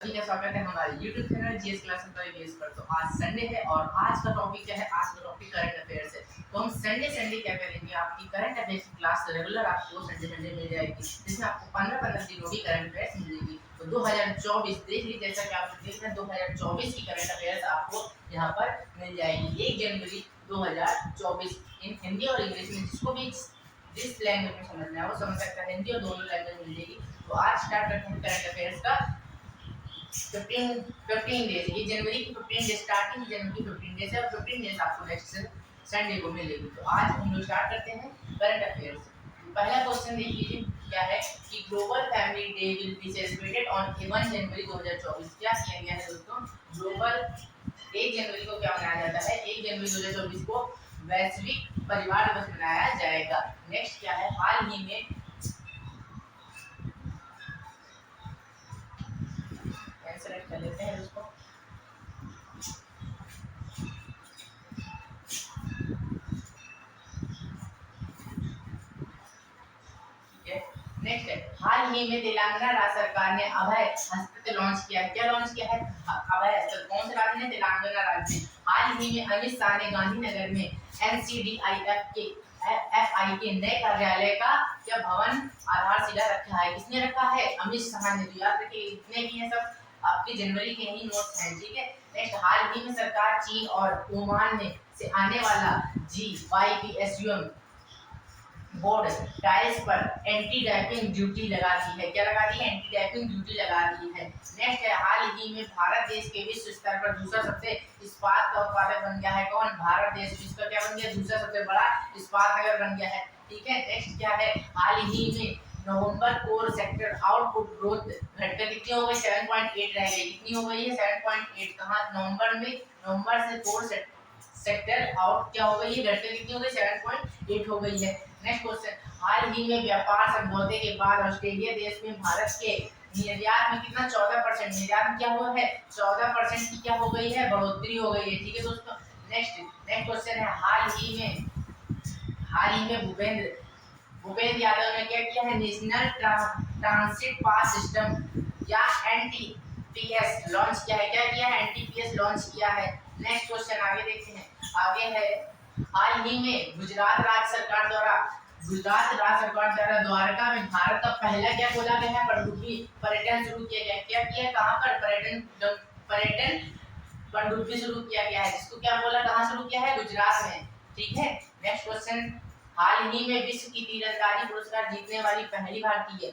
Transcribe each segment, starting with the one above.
सभी का स्वागत है हमारे YouTube channel GS classes bye GS पर। तो आज संडे है और आज का टॉपिक क्या है? आज का टॉपिक करंट अफेयर्स है। तो हम संडे क्या करेंगे, आपकी करंट अफेयर्स की क्लास रेगुलर आपको संडे मिल जाएगी, जिसमें आपको 15-15 दिनों की करंट अफेयर्स मिलेगी। तो 2024 देख लीजिए, जैसा कि आप देख रहे हैं 2024 की करंट अफेयर्स आपको यहाँ पर मिल जाएगी 1 जनवरी 2024 इन हिंदी और इंग्लिश में। जिसको भी जिस लैंग्वेज में समझना है वो समझ सकता है, हिंदी और दोनों लैंग्वेज मिल जाएगी। तो आज स्टार्ट करते हैं करंट अफेयर्स का 15 डेज। ये जनवरी की 15 डेज स्टार्टिंग जनवरी की 15 डेज है और 15 डेज आपको नेक्स्ट संडे को मिलेगी। तो आज हम लोग स्टार्ट करते हैं करंट अफेयर्स। पहला क्वेश्चन देख लीजिए, क्या है कि global family day will be celebrated on 1 जनवरी 2024। क्या किया गया है दोस्तों? ग्लोबल 1 जनवरी को क्या मनाया जाता है? 1 जनवरी 2024 को वैश्विक परिवार दिवस मनाया जाएगा। नेक्स्ट क्या है, हाल ही में सेलेक्ट कर लेते हैं इसको। नेक्स्ट है, हाल ही में तेलंगाना राज्य सरकार ने अभय हस्पताल लॉन्च किया है। क्या लॉन्च किया है? अभय हस्पताल। कौन से राज्य ने? तेलंगाना राज्य में। हाल ही में अमित शाह ने गांधीनगर में एनसीडीआईएफ के नए कार्यालय का क्या भवन आधारशिला रखा है? किसने रखा है? अमित शाह ने। तो याद रखिए, इतने भी हैं सब आपके जनवरी के ही नोट्स हैं, ठीक है। नेक्स्ट, हाल ही में सरकार चीन और ओमान में से आने वाला GYPSUM बोर्ड टाइल्स पर एंटी डैम्पिंग ड्यूटी लगा दी है। क्या लगा दी है? एंटी डैम्पिंग ड्यूटी लगा दी है। नेक्स्ट है, हाल ही में भारत देश के विश्व स्तर पर दूसरा सबसे इस्पात का उत्पादक बन गया है। कौन? भारत देश विश्व का क्या बन गया? दूसरा सबसे बड़ा इस्पात नगर बन गया है, ठीक है। नेक्स्ट क्या है, हाल ही में नवंबर कोर सेक्टर आउटपुट ग्रोथ घटकर कितनी हो गई? 7.8 रह गई। कितनी हो गई है? 7.8। कहाँ? नवंबर में। नवंबर से कोर सेक्टर आउट क्या हो गई है? घटकर कितनी हो गई? 7.8 हो गई है। नेक्स्ट क्वेश्चन, हाल ही में व्यापार समझौते के बाद ऑस्ट्रेलिया देश में भारत के निर्यात में कितना? 14%। निर्यात में क्या हुआ है? 14% की क्या हो गई है? बढ़ोतरी हो गई है, ठीक है दोस्तों। नेक्स्ट क्वेश्चन है, हाल ही में भूपेंद्र यादव ने क्या किया है? नेशनल ट्रांसिट पास सिस्टम या NTPS लॉन्च किया है। क्या किया है? NTPS लॉन्च किया है। नेक्स्ट क्वेश्चन आगे देखते हैं। आगे है, हाल ही में गुजरात राज्य सरकार द्वारा द्वारका में भारत का पहला क्या खोला गया है? पनडुब्बी पर्यटन शुरू किया गया है। क्या किया? कहाँ पर? पर्यटन पनडुब्बी शुरू किया गया है। जिसको क्या बोला? कहाँ शुरू किया है? गुजरात में, ठीक है। नेक्स्ट क्वेश्चन, हाल ही में विश्व की तीरंदाजी पुरस्कार जीतने वाली पहली भारतीय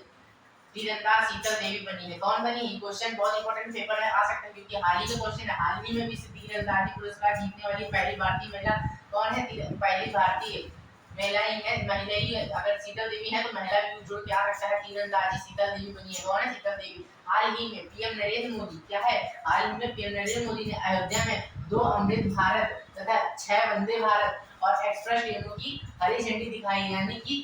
तीरंदाज शीतल देवी बनी है। कौन बनी? क्वेश्चन बहुत इंपॉर्टेंट पेपर में आ सकता है, क्योंकि हाल ही का क्वेश्चन है। हाल ही में विश्व तीरंदाजी पुरस्कार जीतने वाली पहली भारतीय महिला कौन है? पहली भारतीय महिला ही है, महिला ही है। अगर शीतल देवी है तो महिला भी जोड़ के आ सकता है। तीरंदाजी शीतल देवी बनी है। कौन है? शीतल देवी। हाल ही में पीएम नरेंद्र मोदी क्या है? हाल ही में पीएम नरेंद्र मोदी ने अयोध्या में 2 अमृत भारत तथा 6 वंदे भारत और एक्सप्रेस ट्रेनों की हरी झंडी दिखाई। यानी कि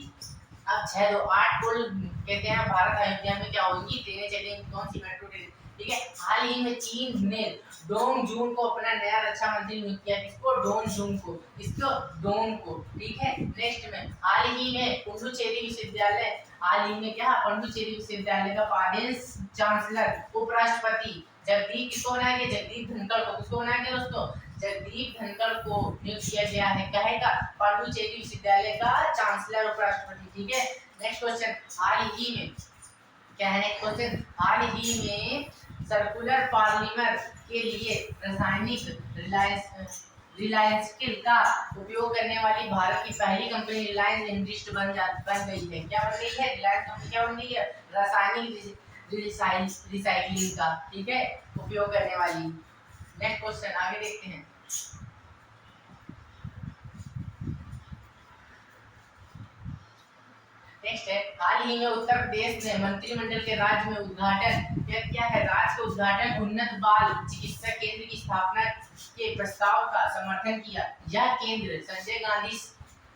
अब 6 2 8 पुल कहते हैं भारत अयोध्या में क्या होगी? ट्रेनें चलेंगी। कौन सी? मेट्रो ट्रेन, ठीक है। हाल ही में चीन ने डोंग जून को अपना नया रक्षा मंत्री नियुक्त किया। किसको? डोंग जून को। किसको? डोंग को, ठीक है। नेक्स्ट में, हाल ही में पुडुचेरी विश्वविद्यालय हाल ही में क्या? पुडुचेरी विश्वविद्यालय का वाइस चांसलर उपराष्ट्रपति जगदीप किसको बनाया गया? जगदीप धनखड़ को। किसको बनाया गया दोस्तों? जगदीप धनखड़ को नियुक्त किया गया है। कहेगा पुडुचेरी विश्वविद्यालय का चांसलर उपराष्ट्रपति, ठीक है। नेक्स्ट क्वेश्चन, हाल ही में क्या है? क्वेश्चन, हाल ही में सर्कुलर पॉलीमर के लिए रासायनिक रिलायंस का उपयोग करने वाली भारत की पहली कंपनी रिलायंस इंडस्ट्री बन गई है। क्या बन गई है? रिलायंस कंपनी क्या बन गई है? रासायनिक रिसाइकलिंग का, ठीक है, उपयोग करने वाली। नेक्स्ट क्वेश्चन आगे देखते हैं। नेक्स्ट है, हाल ही में उत्तर प्रदेश ने मंत्रिमंडल के राज्य में उद्घाटन क्या है? राज्य का उद्घाटन उन्नत बाल चिकित्सा केंद्र की स्थापना के प्रस्ताव का समर्थन किया। यह केंद्र संजय गांधी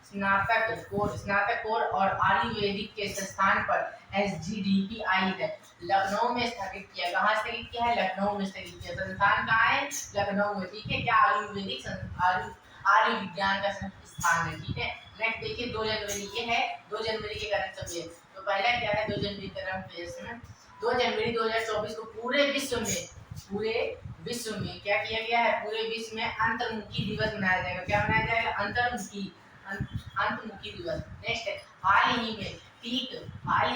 स्नातक कोर और आयुर्वेदिक के स्थान पर SGDPI है लखनऊ में स्थापित किया। कहाँ स्थापित किया है? लखनऊ में स्थापित किया। संस्थान कहाँ है? लखनऊ में, ठीक है। क्या? आयुर्वेदिक आयुर्विज्ञान का स्थान है, ठीक है। नेक्स्ट देखिए, 2 जनवरी ये है 2 जनवरी के करंट अफेयर्स। तो पहला क्या है 2 जनवरी करंट अफेयर्स में? 2 जनवरी 2024 को पूरे विश्व में क्या किया गया है, पूरे विश्व में अंतर्मुखी दिवस मनाया जाएगा। क्या मनाया जाएगा? अंतर्मुखी दिवस। नेक्स्ट है हाल ही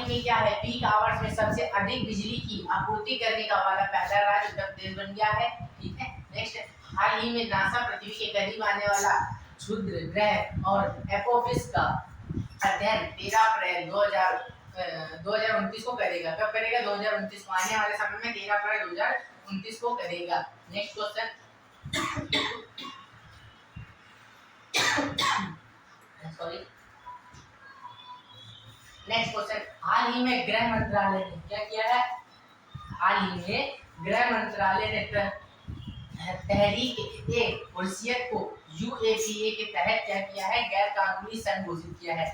में क्या है, पीक आवर्स में सबसे अधिक बिजली की आपूर्ति करने का वाला पहला राज्य उत्तर प्रदेश बन गया है। ठीक है। नेक्स्ट हाल ही में नासा पृथ्वी के करीब आने वाला क्षुद्र ग्रह और एपोफिस का अध्ययन 13 अप्रैल 2029 को करेगा। कब करेगा? 2029 को, आने वाले समय में 13 अप्रैल 2029 को करेगा। Next question sorry next question हाल ही में गृह मंत्रालय ने क्या किया है? हाल ही में गृह मंत्रालय ने तहरीक ए हुर्रियत को यूएपीए के तहत क्या किया है? गैर कानूनी संघ घोषित किया है।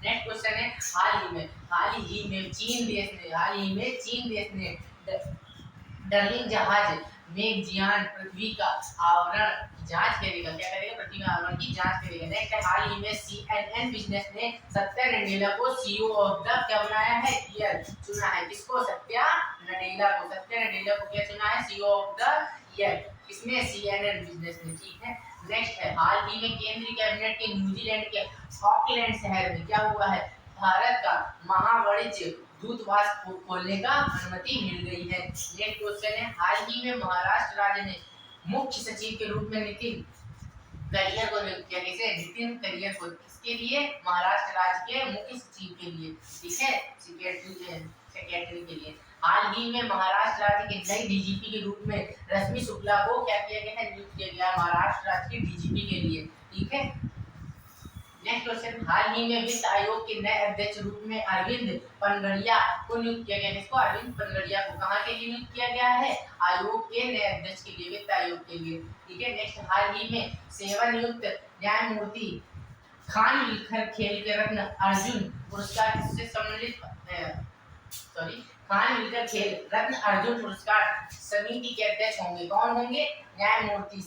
नेक्स्ट क्वेश्चन है हाल ही में चीन देश ने डर्लिंग जहाज मेगजियान पृथ्वी का आवरण की जांच करेगा। क्या करेगा? पृथ्वी में आवरण की जांच करेगा। नेक्स्ट है हाल ही में CNN बिजनेस ने सत्या नडेला को सीईओ ऑफ द क्या बनाया है? ईयर चुना है। किसको? सत्या नडेला को क्या चुना है? CEO of the year. किसने? CNN बिजनेस ने। ठीक है। नेक्स्ट है हाल ही में केंद्रीय कैबिनेट के न्यूजीलैंड के ऑकलैंड शहर में क्या हुआ है? भारत का महावाणिज्य दूतावास खोलने का अनुमति मिल गई है। नेक्स्ट क्वेश्चन है हाल ही में महाराष्ट्र राज्य ने मुख्य सचिव के रूप में नितिन करियर को नियुक्त किया। किसे? नितिन करियर को। किसके लिए? महाराष्ट्र राज्य के मुख्य सचिव के लिए। ठीक है, सेक्रेटरी के लिए। हाल ही में महाराष्ट्र राज्य के नए डीजीपी के रूप में रश्मि शुक्ला को क्या किया गया है? नियुक्त किया गया महाराष्ट्र राज्य के डीजीपी के लिए। ठीक है। नेक्स्ट क्वेश्चन हाल ही में वित्त आयोग के नए अध्यक्ष रूप में अरविंद पनगड़िया को नियुक्त किया गया। किसको? अरविंद पनगड़िया को। कहाँ के लिए नियुक्त किया गया है? आयोग के नए अध्यक्ष के लिए, वित्त आयोग के लिए। ठीक है। नेक्स्ट हाल ही में सेवानिवृत्त न्यायमूर्ति खान विलकर खेल के रत्न अर्जुन पुरस्कार किससे सम्मानित खान विलकर खेल रत्न अर्जुन पुरस्कार समिति के अध्यक्ष होंगे। कौन होंगे? न्यायमूर्ति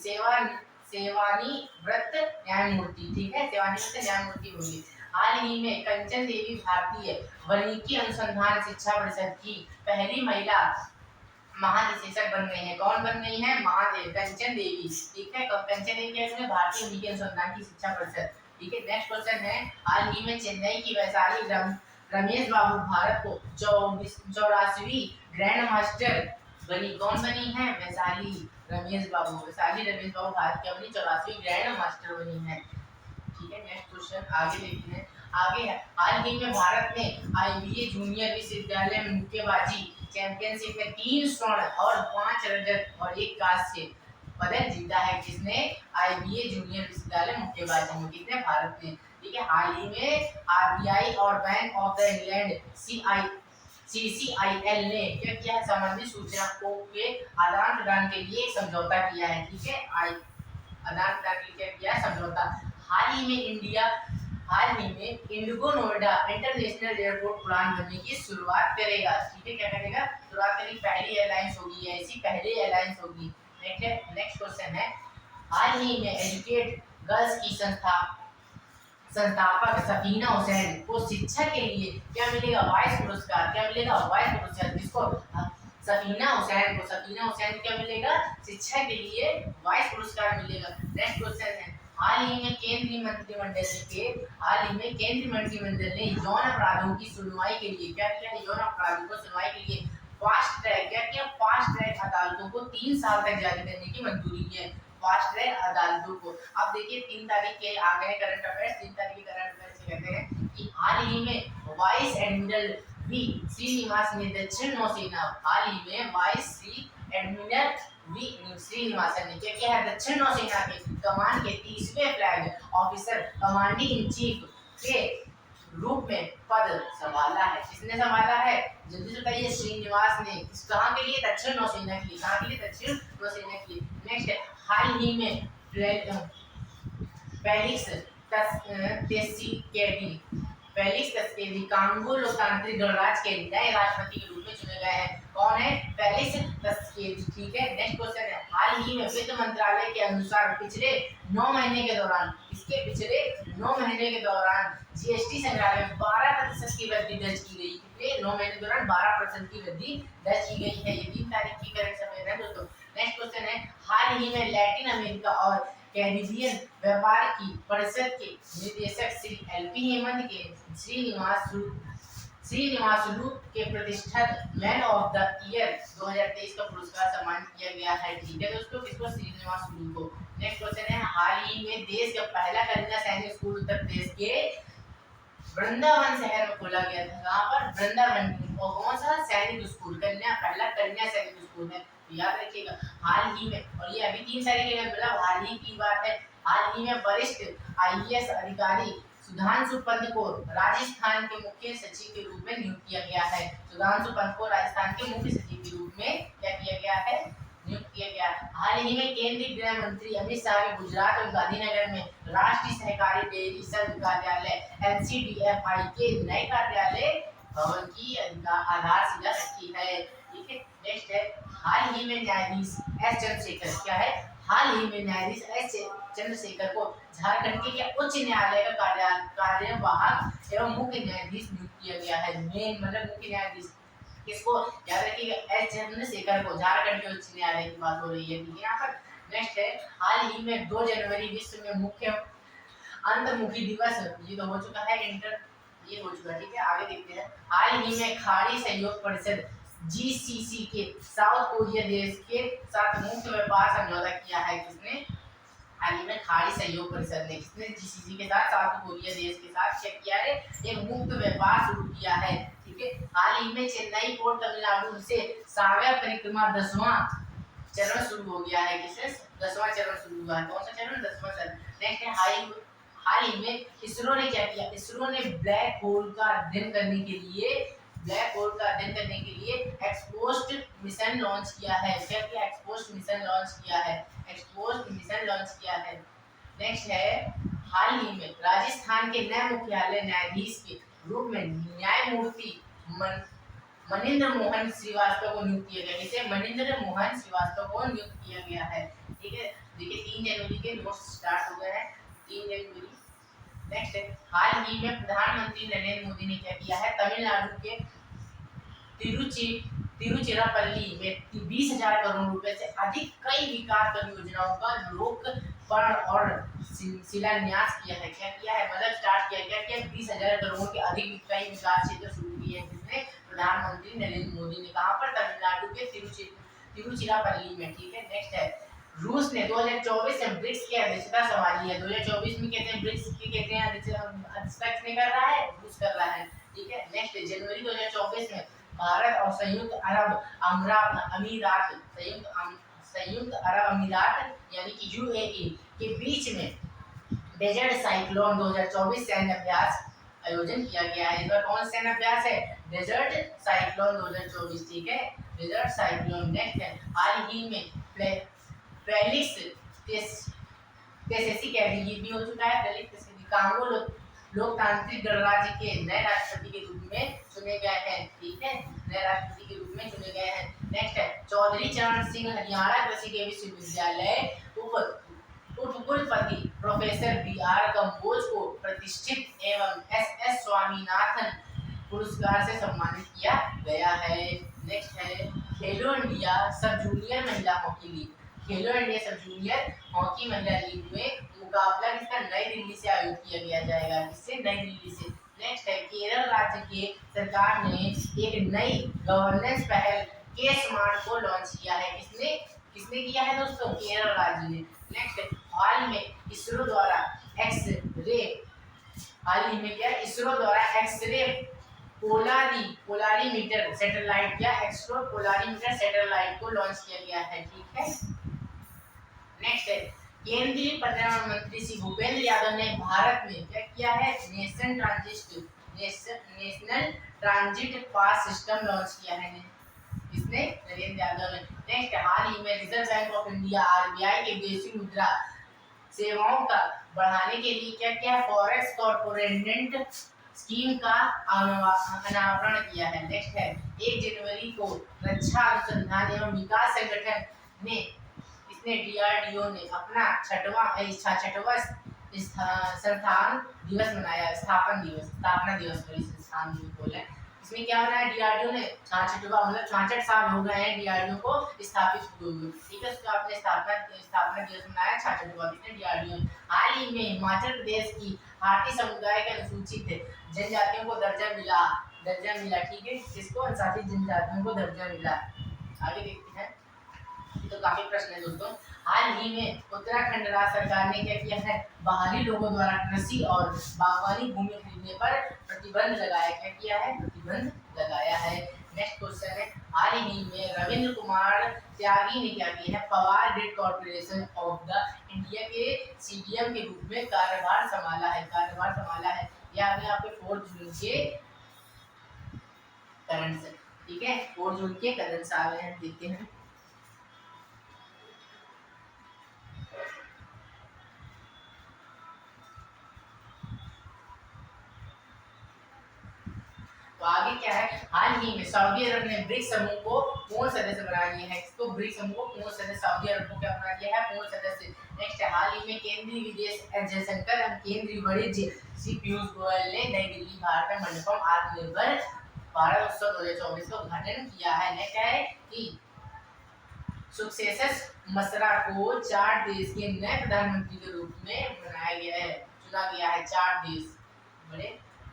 सेवानिवृत्त न्यायमूर्ति। ठीक है, सेवानिवृत्त न्यायमूर्ति होंगे। हाल ही में कंचन देवी भारतीय वानिकी अनुसंधान शिक्षा परिषद की पहली महिला महानिदेशक बन गई है। कौन बन गई है? कंचन देवी। ठीक है, कंचन देवी क्या? भारतीय वानिकी अनुसंधान की शिक्षा परिषद। ठीक है। नेक्स्ट क्वेश्चन है हाल ही में चेन्नई की वैशाली रमेश बाबू भारत को 84वीं ग्रैंड मास्टर बनी। कौन बनी है? वैशाली रमेश बाबू भारत की अपनी 84वीं ग्रैंड मास्टर बनी है। ठीक है। नेक्स्ट क्वेश्चन आगे देखते हैं। आगे है हाल ही में भारत ने आईबीए जूनियर विश्वविद्यालय में मुक्केबाजी चैंपियनशिप में 3 स्वर्ण और 5 रजत और 1 कांस्य पदक जीता है। किसने? आईबीए जूनियर विश्वविद्यालय मुक्केबाजी में। किसने? भारत ने। ठीक है। हाल ही में आरबीआई और bank of the England CCIL ने क्या किया है? संबंधित सूचना के आदान प्रदान के लिए समझौता किया है। ठीक है, आदान प्रदान के लिए क्या किया? समझौता। हाल ही में इंडिगो नोएडा इंटरनेशनल एयरपोर्ट उड़ान भरने की शुरुआत करेगा। ठीक है, क्या करेगा? शुरुआत करेगी। पहली एयरलाइंस होगी, ऐसी पहली एयरलाइंस होगी। नेक्स्ट क्वेश्चन है हाल ही में एजुकेट गर्ल्स की संस्थापक सफीना हुसैन को शिक्षा के लिए क्या मिलेगा? वाइस पुरस्कार। क्या मिलेगा? वाइस पुरस्कार। किसको? सफीना हुसैन को क्या मिलेगा? शिक्षा के लिए वाइस पुरस्कार मिलेगा। नेक्स्ट क्वेश्चन है हाल ही में केंद्रीय मंत्रिमंडल ने यौन अपराधों की सुनवाई के लिए क्या किया? यौन अपराधों को सुनवाई के लिए फास्ट ट्रैक अदालतों को 3 साल तक जारी करने की मंजूरी की है। फास्ट ट्रैक अदालतों को। अब देखिए 3 तारीख के आ गए करंट अफेयर्स। 3 तारीख के करंट अफेयर्स से कहते हैं कि हाल ही में वाइस एडमिरल वी श्रीनिवास ने दक्षिण नौसेना हाल ही में वाइस एडमिरल वी श्रीनिवासन ने क्या किया है? दक्षिण नौसेना के कमान के 30वें flag officer commanding in chief के रूप में पद संभाला है। किसने संभाला है? जल्दी से बताइए। श्रीनिवास ने। कहाँ के लिए? दक्षिण नौसेना के लिए। कहाँ के लिए? दक्षिण नौसेना के लिए। नेक्स्ट है हाल ही में फेलिक्स त्स्केदी कांगो लोकतांत्रिक गणराज्य के नए राष्ट्रपति के रूप में चुने गए हैं। कौन है? फेलिक्स त्स्केदी। ठीक है। नेक्स्ट क्वेश्चन है हाल ही में वित्त मंत्रालय के अनुसार पिछले 9 महीने के दौरान जीएसटी संग्रह में 12% की वृद्धि दर्ज की गई 9 महीने के दौरान 12% की वृद्धि दर्ज की गई है। ये 3 तारीख की करंट अफेयर है दोस्तों। नेक्स्ट क्वेश्चन है, हाल ही में लैटिन अमेरिका और कैरिबियन व्यापार की परिषद के निदेशक श्री एलपी हेमंत के श्रीनिवासुलु के प्रतिष्ठित मैन ऑफ द ईयर 2023 का पुरस्कार सम्मानित किया गया है। ठीक है दोस्तों, किसको? श्रीनिवासुलु को। नेक्स्ट क्वेश्चन है, हाल ही में देश का पहला कन्या सैनिक स्कूल उत्तर प्रदेश के वृंदावन शहर में खोला गया था। कहाँ पर? वृंदावन। और कौन सा? सैनिक स्कूल, पहला कन्या सैनिक स्कूल है। तो याद रखिएगा, हाल ही में, और ये अभी 3 साल के मतलब हाल ही की बात है। हाल ही में वरिष्ठ आईएएस अधिकारी सुधांशु पंत को राजस्थान के मुख्य सचिव के रूप में नियुक्त किया गया है। सुधांशु पंत को राजस्थान के मुख्य सचिव के रूप में क्या किया गया है? नियुक्त किया गया। हाल ही में केंद्रीय गृह मंत्री अमित शाह ने गुजरात और गांधीनगर में राष्ट्रीय सहकारी डेयरी संघ कार्यालय एनसीडीएफआई के नए कार्यालय भवन की आधारशिला रखी है। ठीक है, नेक्स्ट है, हाल ही में न्यायाधीश एस चंद्रशेखर, क्या है? हाल ही में न्यायाधीश एस चंद्रशेखर को झारखंड के उच्च न्यायालय का कार्यवाहक एवं मुख्य न्यायाधीश नियुक्त किया गया है। मेन मतलब मुख्य न्यायाधीश किसको? याद रखिएगा, एस चंद्रशेखर को। झारखंड के उच्च न्यायालय की बात हो रही है। ठीक है, यहाँ पर नेक्स्ट है, हाल ही में 2 जनवरी विश्व में मुख्य अंतर्मुखी दिवस, ये तो हो चुका है, ये हो चुका है। ठीक है, आगे देखते हैं। हाल ही में खाड़ी सहयोग परिषद जीसीसी के साउथ कोरिया देश के साथ मुक्त व्यापार समझौता किया है। किसने? हाल ही में खाड़ी सहयोग परिषद ने, किसने? जीसीसी के साथ साउथ कोरिया देश के साथ क्या किया है? एक मुक्त व्यापार शुरू किया है। ठीक है, हाल ही में चेन्नई पोर्ट तमिलनाडु से सागर परिक्रमा 10वां चरण शुरू हो गया है। किससे? 10वां चरण शुरू हुआ है। कौन सा चरण? 10वां चरण। नेक्स्ट है, हाल ही में इसरो ने क्या किया? इसरो ने ब्लैक होल का अध्ययन करने के लिए एक्सपोस्ट मिशन लॉन्च किया है। क्या किया? एक्सपोस्ट मिशन लॉन्च किया है। नेक्स्ट है, हाल ही में राजस्थान के नए मुख्यालय न्यायाधीश के रूप में न्यायमूर्ति मनिंद्र मोहन श्रीवास्तव को नियुक्त किया गया। इसे मनिंद्र मोहन श्रीवास्तव को नियुक्त किया गया है। ठीक है, देखिए 3 जनवरी के नोट्स स्टार्ट हो गए हैं, 3 जनवरी। नेक्स्ट है, हाल ही में प्रधानमंत्री नरेंद्र मोदी ने क्या किया है? तमिलनाडु के तिरुचिरापल्ली में 20,000 करोड़ रुपए से अधिक कई विकास परियोजनाओं का लोकार्पण और शिलान्यास किया है। क्या किया है? मतलब स्टार्ट किया। क्या किया? 20,000 करोड़ के अधिक कई विकास क्षेत्र शुरू किए हैं। किसने? प्रधानमंत्री नरेंद्र मोदी ने। कहाँ पर? तमिलनाडु के तिरुचिरापल्ली में। ठीक है, नेक्स्ट है, रूस ने 2024 में ब्रिक्स की अध्यक्षता संभाली है। 2024 में कहते हैं ब्रिक्स की अध्यक्षता किसने कर रहा है? रूस कर रहा है। ठीक है, नेक्स्ट जनवरी 2024 में भारत और संयुक्त अरब अमीरात यानी कि यूएई के बीच में डेजर्ट साइक्लोन 2024 सैन्य अभ्यास आयोजन किया गया है। इस बार कौन सैन्य अभ्यास है? Desert cyclone 2024। ठीक है, डेजर्ट साइक्लोन। नेक्स्ट है, हाल ही में फेलिक्स त्शेसी ये भी हो चुका है। फेलिक्स त्शेसी कांगो लोकतांत्रिक गणराज्य के नए राष्ट्रपति के रूप में चुने गए हैं। ठीक है, नए राष्ट्रपति के रूप में चुने गए हैं। नेक्स्ट है, चौधरी चरण सिंह हरियाणा कृषि विश्वविद्यालय उपकुलपति प्रोफेसर BR कंबोज को प्रतिष्ठित एवं SS स्वामीनाथन पुरस्कार से सम्मानित किया गया है। नेक्स्ट है, खेलो इंडिया सब जूनियर महिला हॉकी लीग। खेलो इंडिया सब जूनियर हॉकी महिला लीग में मुकाबला किसका? नई दिल्ली से आयोजित किया गया जाएगा। किससे? नई दिल्ली से। नेक्स्ट है, केरल राज्य के सरकार ने एक नई गवर्नेंस पहल के स्मार्ट को लॉन्च किया है। किसने किया है दोस्तों? केरल राज्य ने। नेक्स्ट है, हाल में इसरो द्वारा एक्सरे पोलारीमीटर सैटेलाइट या एक्सट्रो पोलारीमीटर सैटेलाइट को लॉन्च किया गया है। ठीक है, नेक्स्ट है, केंद्रीय पर्यावरण मंत्री श्री भूपेंद्र यादव ने भारत में क्या किया है? National transit pass system launch किया है। किसने? नरेंद्र यादव ने। नेक्स्ट, हाल ही में reserve bank of India RBI के विदेशी मुद्रा सेवाओं का बढ़ाने के लिए क्या किया? फॉरेक्स कॉर्पोरेट स्कीम का अनावरण किया है। नेक्स्ट है, 1 जनवरी को रक्षा अनुसंधान एवं विकास संगठन ने DRDO ने अपना छठवां स्थापना दिवस बोले, इसमें क्या बनाया डीआरडीओ ने 66वां, मतलब 66 साल हो गए हैं डीआरडीओ को स्थापित हुए। ठीक है, उसका आपने स्थापना दिवस मनाया 66वां, किसने डीआरडीओ। हाल ही में हिमाचल प्रदेश की हाटी समुदाय के अनुसूचित जनजातियों को दर्जा मिला। ठीक है, किसको, अनुसूचित जनजातियों को दर्जा मिला। आगे देखते हैं, तो काफी प्रश्न है दोस्तों। हाल ही में उत्तराखंड राज्य सरकार ने क्या किया है, बाहरी लोगों द्वारा कृषि और बागवानी भूमि खरीदने पर प्रतिबंध लगाया। क्या किया है, प्रतिबंध लगाया है। नेक्स्ट क्वेश्चन है, हाल ही में रविंद्र कुमार त्यागी ने क्या किया है, power grid corporation of the India के सीडीएम के रूप में कार्यभार संभाला है। यह अभी आपके 4 जून के करंट। ठीक है, 4 जून के करंट आ गए हैं, देखते हैं। तो आगे क्या है, हाल ही में सऊदी अरब ने ब्रिक्स समूह को पूर्ण सदस्य बना दिया है। इसको ब्रिक्स समूह को पूर्ण सदस्य, सऊदी अरब को क्या बना दिया है, पूर्ण सदस्य। नेक्स्ट है, हाल ही में केंद्रीय विदेश जयशंकर एवं केंद्रीय वाणिज्य श्री पीयूष गोयल ने नई दिल्ली भारत मंडपम आत्मनिर्भर भारत उत्सव 2024 का उद्घाटन किया है। नेक्स्ट है कि सक्सेस मसरा को 4 देश के नए प्रधानमंत्री के रूप में बनाया गया है, चुना गया है। 4 देश, बड़े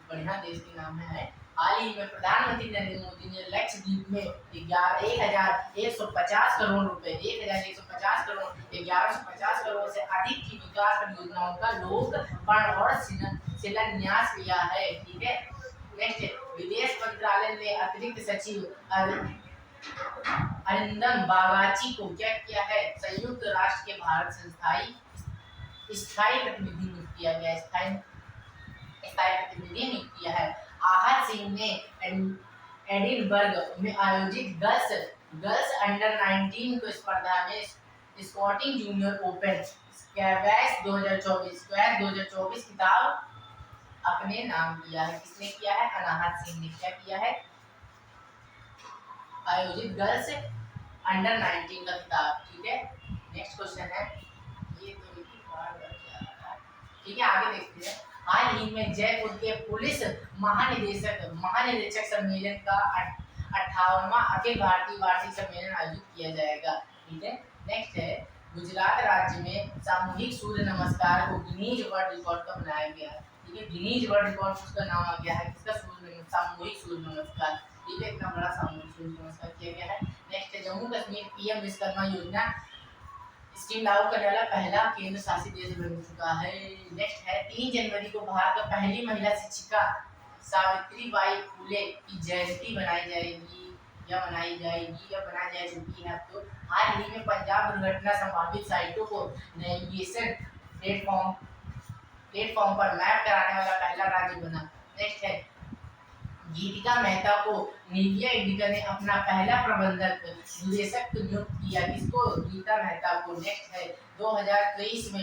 बढ़िया देश के नाम है। हाल ही में प्रधानमंत्री नरेंद्र मोदी ने लक्षद्वीप में 1150 करोड़ रुपए, 1150 करोड़ 1150 करोड़ से अधिक की विकास परियोजनाओं का लोकार्पण और शिलान्यास किया है। ठीक है, नेक्स्ट, विदेश मंत्रालय ने अतिरिक्त सचिव अरिंदम बागाची को क्या किया है, संयुक्त राष्ट्र के भारत स्थायी प्रतिनिधि नियुक्त किया गया। स्थायी प्रतिनिधि नियुक्त किया है। आहत सिंह ने एडिनबर्ग में आयोजित गर्ल्स अंडर 19 को स्पर्धा में स्कॉटिंग जूनियर ओपन स्क्वैश 2024 खिताब अपने नाम किया है। किसने किया है, अनाहत सिंह ने क्या किया है, आयोजित गर्ल्स अंडर 19 का खिताब। ठीक है, नेक्स्ट क्वेश्चन है, ये तो ठीक है, आगे देखते हैं। हाल ही में जयपुर के पुलिस महानिदेशक सम्मेलन का 58वां अखिल भारतीय वार्षिक सम्मेलन आयोजित किया जाएगा। ठीक है, नेक्स्ट है, गुजरात राज्य में सामूहिक सूर्य नमस्कार को गिनीज वर्ल्ड रिकॉर्ड का बनाया गया। ठीक है, गिनीज वर्ल्ड रिकॉर्ड उसका नाम आ गया है, किसका, सामूहिक सूर्य नमस्कार। ठीक है, इतना बड़ा सामूहिक सूर्य नमस्कार किया गया है। नेक्स्ट है, जम्मू कश्मीर पीएम विश्वकर्मा योजना स्कीम लागू करने वाला पहला केंद्र शासित देश बन चुका है। नेक्स्ट है, 3 जनवरी को भारत की पहली महिला शिक्षिका सावित्रीबाई फुले की जयंती बनाई जा चुकी है। तो हाल ही में पंजाब दुर्घटना संभावित साइटों को नेविगेशन प्लेटफॉर्म पर मैप कराने वाला पहला राज्य बना। नेक्स्ट है, गीतिका मेहता को नीविया इंडिका ने अपना पहला प्रबंधक निदेशक नियुक्त किया। किसको, गीता मेहता को। नेक्स्ट है, 2023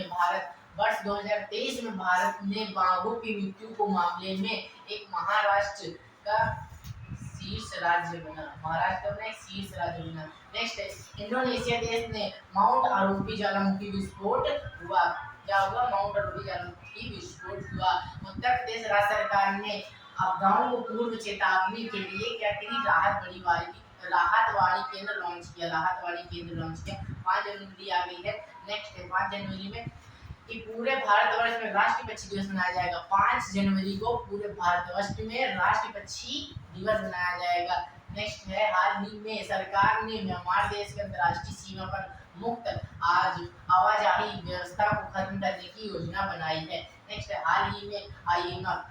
में भारत ने बाघों की मृत्यु को मामले में एक महाराष्ट्र का शीर्ष राज्य बना। नेक्स्ट है, इंडोनेशिया देश ने माउंट आरोपी ज्वालामुखी विस्फोट हुआ। क्या हुआ, माउंट आरोपी ज्वालामुखी विस्फोट हुआ। उत्तर प्रदेश राज्य सरकार ने आपदाओं को पूर्व चेतावनी के लिए क्या करी, राहत वाणी केंद्र लॉन्च किया। 5 जनवरी आ गई है। नेक्स्ट है, 5 जनवरी में कि पूरे भारतवर्ष में राष्ट्रीय पक्षी दिवस मनाया जाएगा। 5 जनवरी को पूरे भारतवर्ष में राष्ट्रीय पक्षी दिवस मनाया जाएगा। नेक्स्ट है, हाल ही में सरकार ने म्यांमार देश के अंतर्राष्ट्रीय सीमा पर मुक्त आवाजाही व्यवस्था को खत्म करने की योजना बनाई है। नेक्स्ट है, हाल ही में आईएमएफ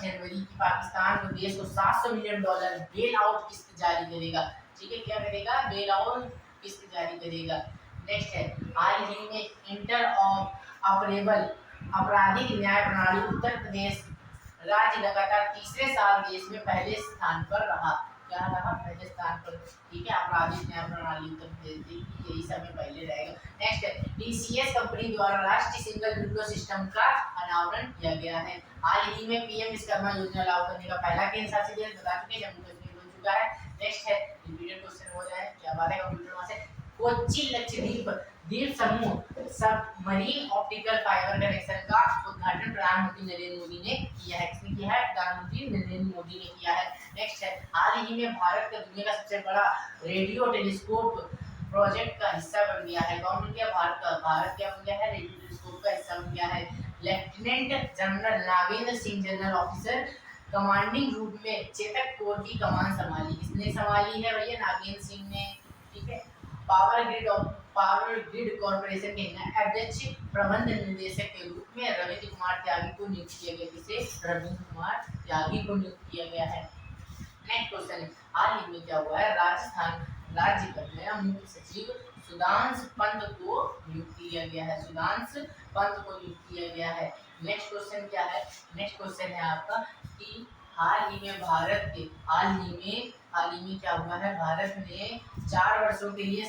जनवरी की पाकिस्तान को देश को $700 मिलियन बेल आउट किस्त जारी करेगा। ठीक है, क्या करेगा, बेल आउट किस्त जारी करेगा। नेक्स्ट है, हाल ही में इंटर ऑपरेबल आपराधिक न्याय प्रणाली उत्तर प्रदेश राज्य लगातार तीसरे साल देश में पहले स्थान पर रहा। क्या रहा, पहले स्थान पर। ठीक है, आपराधिक न्याय प्रणाली उत्तर प्रदेश यही समय पहले रहेगा। नेक्स्ट है, टीसीएस कंपनी द्वारा राष्ट्रीय सिंगल विंडो सिस्टम का अनावरण किया गया है। हाल ही में पीएम विश्वकर्मा योजना लागू करने का पहला केंद्र शासित देश बता चुके, जम्मू कश्मीर बन चुका है। नेक्स्ट है, रिपीटेड क्वेश्चन हो जाए, क्या बात है कंप्यूटर वहां से। कोच्चि लक्षद्वीप द्वीप समूह सबमरीन ऑप्टिकल फाइबर कनेक्शन का भारत का दुनिया का सबसे बड़ा रेडियो टेलीस्कोप प्रोजेक्ट का हिस्सा बन गया है। कौन बन गया? भारत क्या बन गया है? रेडियो टेलीस्कोप का हिस्सा बन गया है। Lieutenant general Nagendra Singh general officer commanding group में चेतक कोर की कमान संभाली। किसने संभाली है भैया? नागेंद्र सिंह ने। ठीक है। पावर ग्रिड कॉर्पोरेशन के अध्यक्ष प्रबंध निदेशक के रूप में रविंद्र कुमार त्यागी को नियुक्त किया गया। किसे? रविंद्र कुमार त्यागी को नियुक्त किया गया है। नेक्स्ट क्वेश्चन, हाल ही में क्या हुआ है? राजस्थान राज्य का नया मुख्य सचिव सुधांशु पंत को नियुक्त किया गया है। सुधांशु पंत को नियुक्त किया गया है। नेक्स्ट क्वेश्चन क्या है? नेक्स्ट क्वेश्चन है आपका कि हाल ही में क्या हुआ है? भारत ने 4 वर्षों के लिए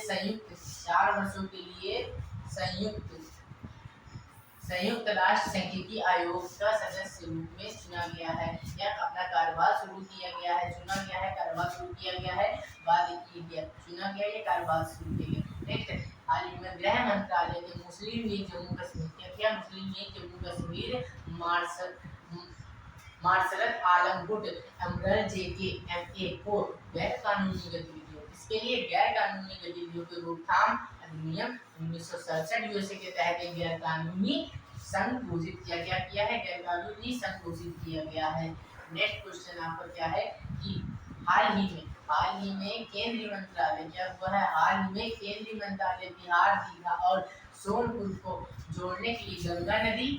संयुक्त राष्ट्र सांख्यिकी आयोग का सदस्य रूप में चुना गया है या अपना कार्यभार शुरू किया गया है। चुना गया है, कार्यभार शुरू किया गया है, बाद किया चुना गया ये कार्यभार शुरू किया गया। नेक्स्ट, हाल ही में गृह मंत्रालय ने मुस्लिम लीग जम्मू कश्मीर क्या मुस्लिम लीग जम्मू कश्मीर मार्शरत आलमगुड एमरल JKMA को गैर कानूनी गतिविधियों, इसके लिए गैर कानूनी गतिविधियों की रोकथाम अधिनियम 1967 यूएसए के तहत एक गैर कानूनी संघ घोषित किया है। गैर कानूनी संघ घोषित किया गया है। नेक्स्ट क्वेश्चन आपका क्या है कि हाल ही में केंद्रीय मंत्रालय क्या हुआ है? हाल ही में केंद्रीय मंत्रालय बिहार, दीघा और सोनपुर को जोड़ने के लिए गंगा नदी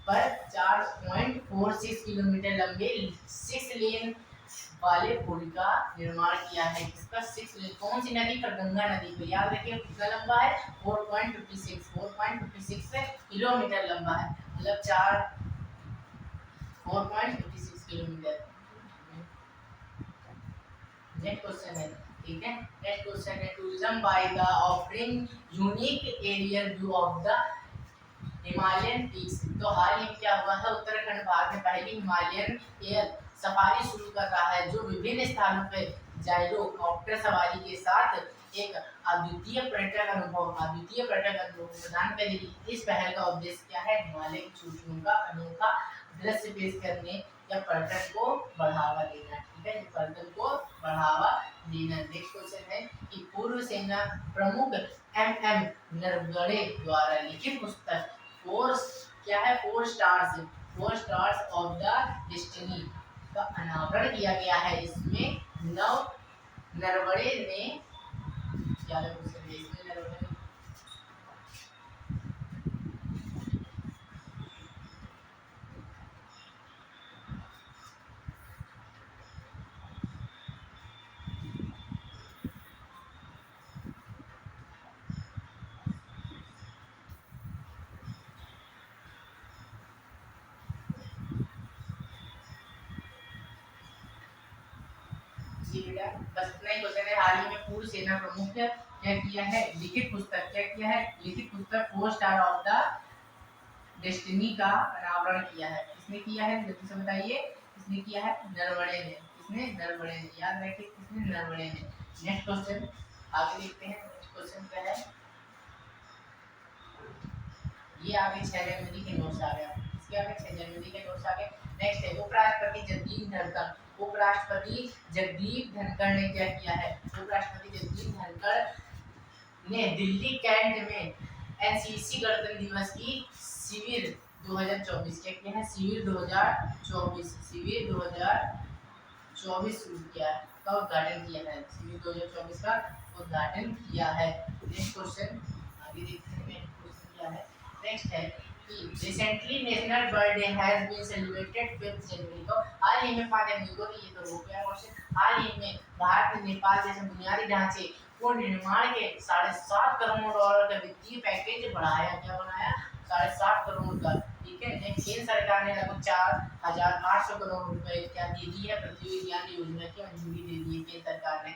पर 4.46 किलोमीटर लंबे 6 लेन वाले पुल का निर्माण किया है। इसका 6 लेन कौन सी नदी पर? गंगा नदी पर। याद रखिए कितना लंबा है? 4.56 किलोमीटर लंबा है, मतलब 4.56 किलोमीटर। नेक्स्ट क्वेश्चन है, ठीक है। नेक्स्ट क्वेश्चन है tourism by the offering unique aerial view of the Himalayan peaks. तो हाल ही में क्या हुआ है? उत्तराखंड भारत में पहली हिमालयन एयर सफारी शुरू कर रहा है, जो विभिन्न स्थानों पर जाइरो कॉप्टर सवारी के साथ एक अद्वितीय पर्यटक अनुभव प्रदान करेगी। इस पहल का उद्देश्य क्या है? हिमालय की चोटियों का अनोखा दृश्य पेश करने या पर्यटन को बढ़ावा देना। ठीक है, पर्यटन को बढ़ावा देना। नेक्स्ट क्वेश्चन है कि पूर्व सेना प्रमुख MM नरवणे द्वारा लिखित पुस्तक four stars of the destiny का अनावरण किया गया है। इसमें नरवणे ने क्या बस इतना ही क्वेश्चन है। हाल ही में पूर्व सेना प्रमुख क्या किया है? लिखित पुस्तक 4 स्टार ऑफ द डेस्टिनी का अनावरण किया है। किसने किया है? जल्दी से बताइए। किसने किया है? नरवणे ने। किसने? नरवणे ने। याद रखिए किसने? नरवणे ने। नेक्स्ट क्वेश्चन आगे देखते हैं। नेक्स्ट क्वेश्चन क्या है? ये आगे 6 जनवरी के नोट्स आ गया। इसके आगे 6 जनवरी के नोट्स आ गए। नेक्स्ट है उपराष्ट्रपति जगदीप धनखड़ ने क्या किया है? उपराष्ट्रपति जगदीप धनखड़ ने दिल्ली कैंट में NCC गणतंत्र दिवस की शिविर 2024 क्या किया है? शिविर 2024 शुरू किया है, का उद्घाटन किया है। शिविर 2024 का उद्घाटन किया है। नेक्स्ट क्वेश्चन आगे देखते हैं। क्वेश्चन क्या है? नेक्स्ट है कि recently national birthday has been celebrated 5 जनवरी को। हाल ही में 5 जनवरी को, ये तो हो गया क्वेश्चन। हाल ही में भारत ने नेपाल जैसे बुनियादी ढांचे को निर्माण के $7.5 करोड़ का वित्तीय पैकेज बढ़ाया। क्या बनाया? 7.5 करोड़ का। ठीक है। केंद्र सरकार ने लगभग 4,800 करोड़ रुपए क्या दे दी है? पृथ्वी विज्ञान योजना की मंजूरी दे दी है केंद्र सरकार ने।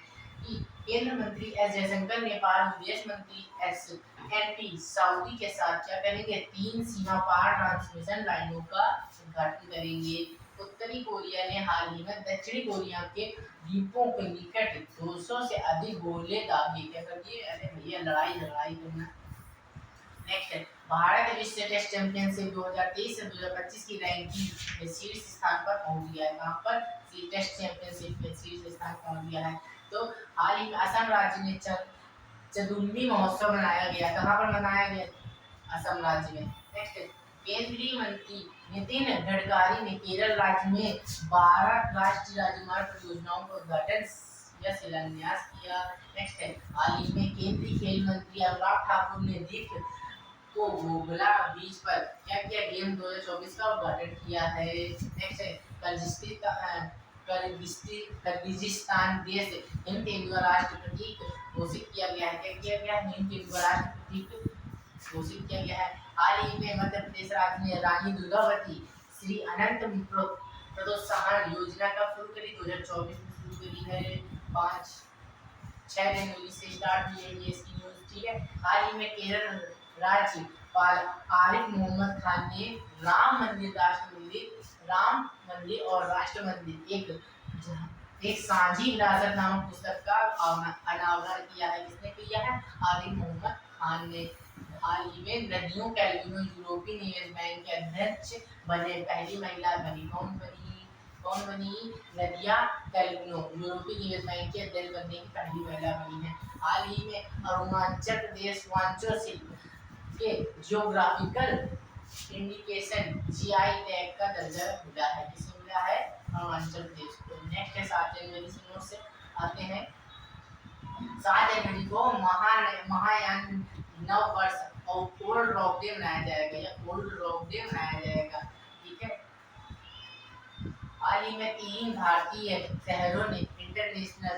केंद्र मंत्री एस जयशंकर नेपाल विदेश मंत्री SNP सऊदी के साथ क्या करेंगे? 3 सीमा पार ट्रांसमिशन लाइनों का उद्घाटन करेंगे। उत्तरी कोरिया ने हाल ही में दक्षिणी कोरिया के द्वीपों के निकट 200 से अधिक गोले दागे। क्या कर दिए? अरे भैया लड़ाई करना। नेक्स्ट है भारत विश्व टेस्ट चैंपियनशिप 2023 से 2025 की रैंकिंग में शीर्ष स्थान पर पहुंच गया है। कहाँ पर? टेस्ट चैंपियनशिप में शीर्ष स्थान पहुंच गया है। तो हाल ही में असम राज्य में चतुर्मी महोत्सव मनाया गया। कहाँ पर मनाया गया? असम राज्य में। नेक्स्ट, केंद्रीय मंत्री नितिन गडकरी ने केरल राज्य में 12 राष्ट्रीय राजमार्ग परियोजनाओं का उद्घाटन या शिलान्यास किया। नेक्स्ट है, हाल ही में केंद्रीय खेल मंत्री अनुराग ठाकुर ने दीप को घोघला बीच पर क्या किया? गेम 2024 का उद्घाटन किया है। नेक्स्ट है, किर्गिस्तान देश हिंद तेंदुआ राष्ट्र प्रतीक घोषित किया गया है। क्या किया गया? हिंद तेंदुआ राष्ट्र प्रतीक घोषित किया गया है। हाल ही में मध्य प्रदेश राज्य ने रानी दुर्गावती श्री अनंत प्रोत्साहन योजना का शुरू करी 2024 में शुरू करी है। 5-6 जनवरी से स्टार्ट हुई है ये इसकी न्यूज। ठीक है। हाल ही में केरल राज्यपाल आरिफ मोहम्मद खान ने राम मंदिर और राष्ट्र मंदिर एक साझी विरासत नामक पुस्तक का अनावरण किया है। किसने किया है? आरिफ मोहम्मद खान ने। हाल ही में नदियों कैल्विनो यूरोपीय निवेश बैंक के अध्यक्ष बने। पहली महिला बनी। कौन बनी? नदिया कैल्विनो यूरोपीय निवेश बैंक के अध्यक्ष बनने की पहली महिला बनी है। हाल ही में अरुणाचल प्रदेश वांचो शिल्प के जियोग्राफिकल इंडिकेशन जीआई टैग का दर्जा मिला है। किसे मिला है? अरुणाचल प्रदेश को। नेक्स्ट है 7 जनवरी से नोट से आते हैं। 7 जनवरी को महायान नव वर्ष और ओल्ड रॉक डे मनाया जाएगा या ओल्ड रॉक डे मनाया जाएगा। ठीक है। हाल ही में 3 भारतीय शहरों ने इंटरनेशनल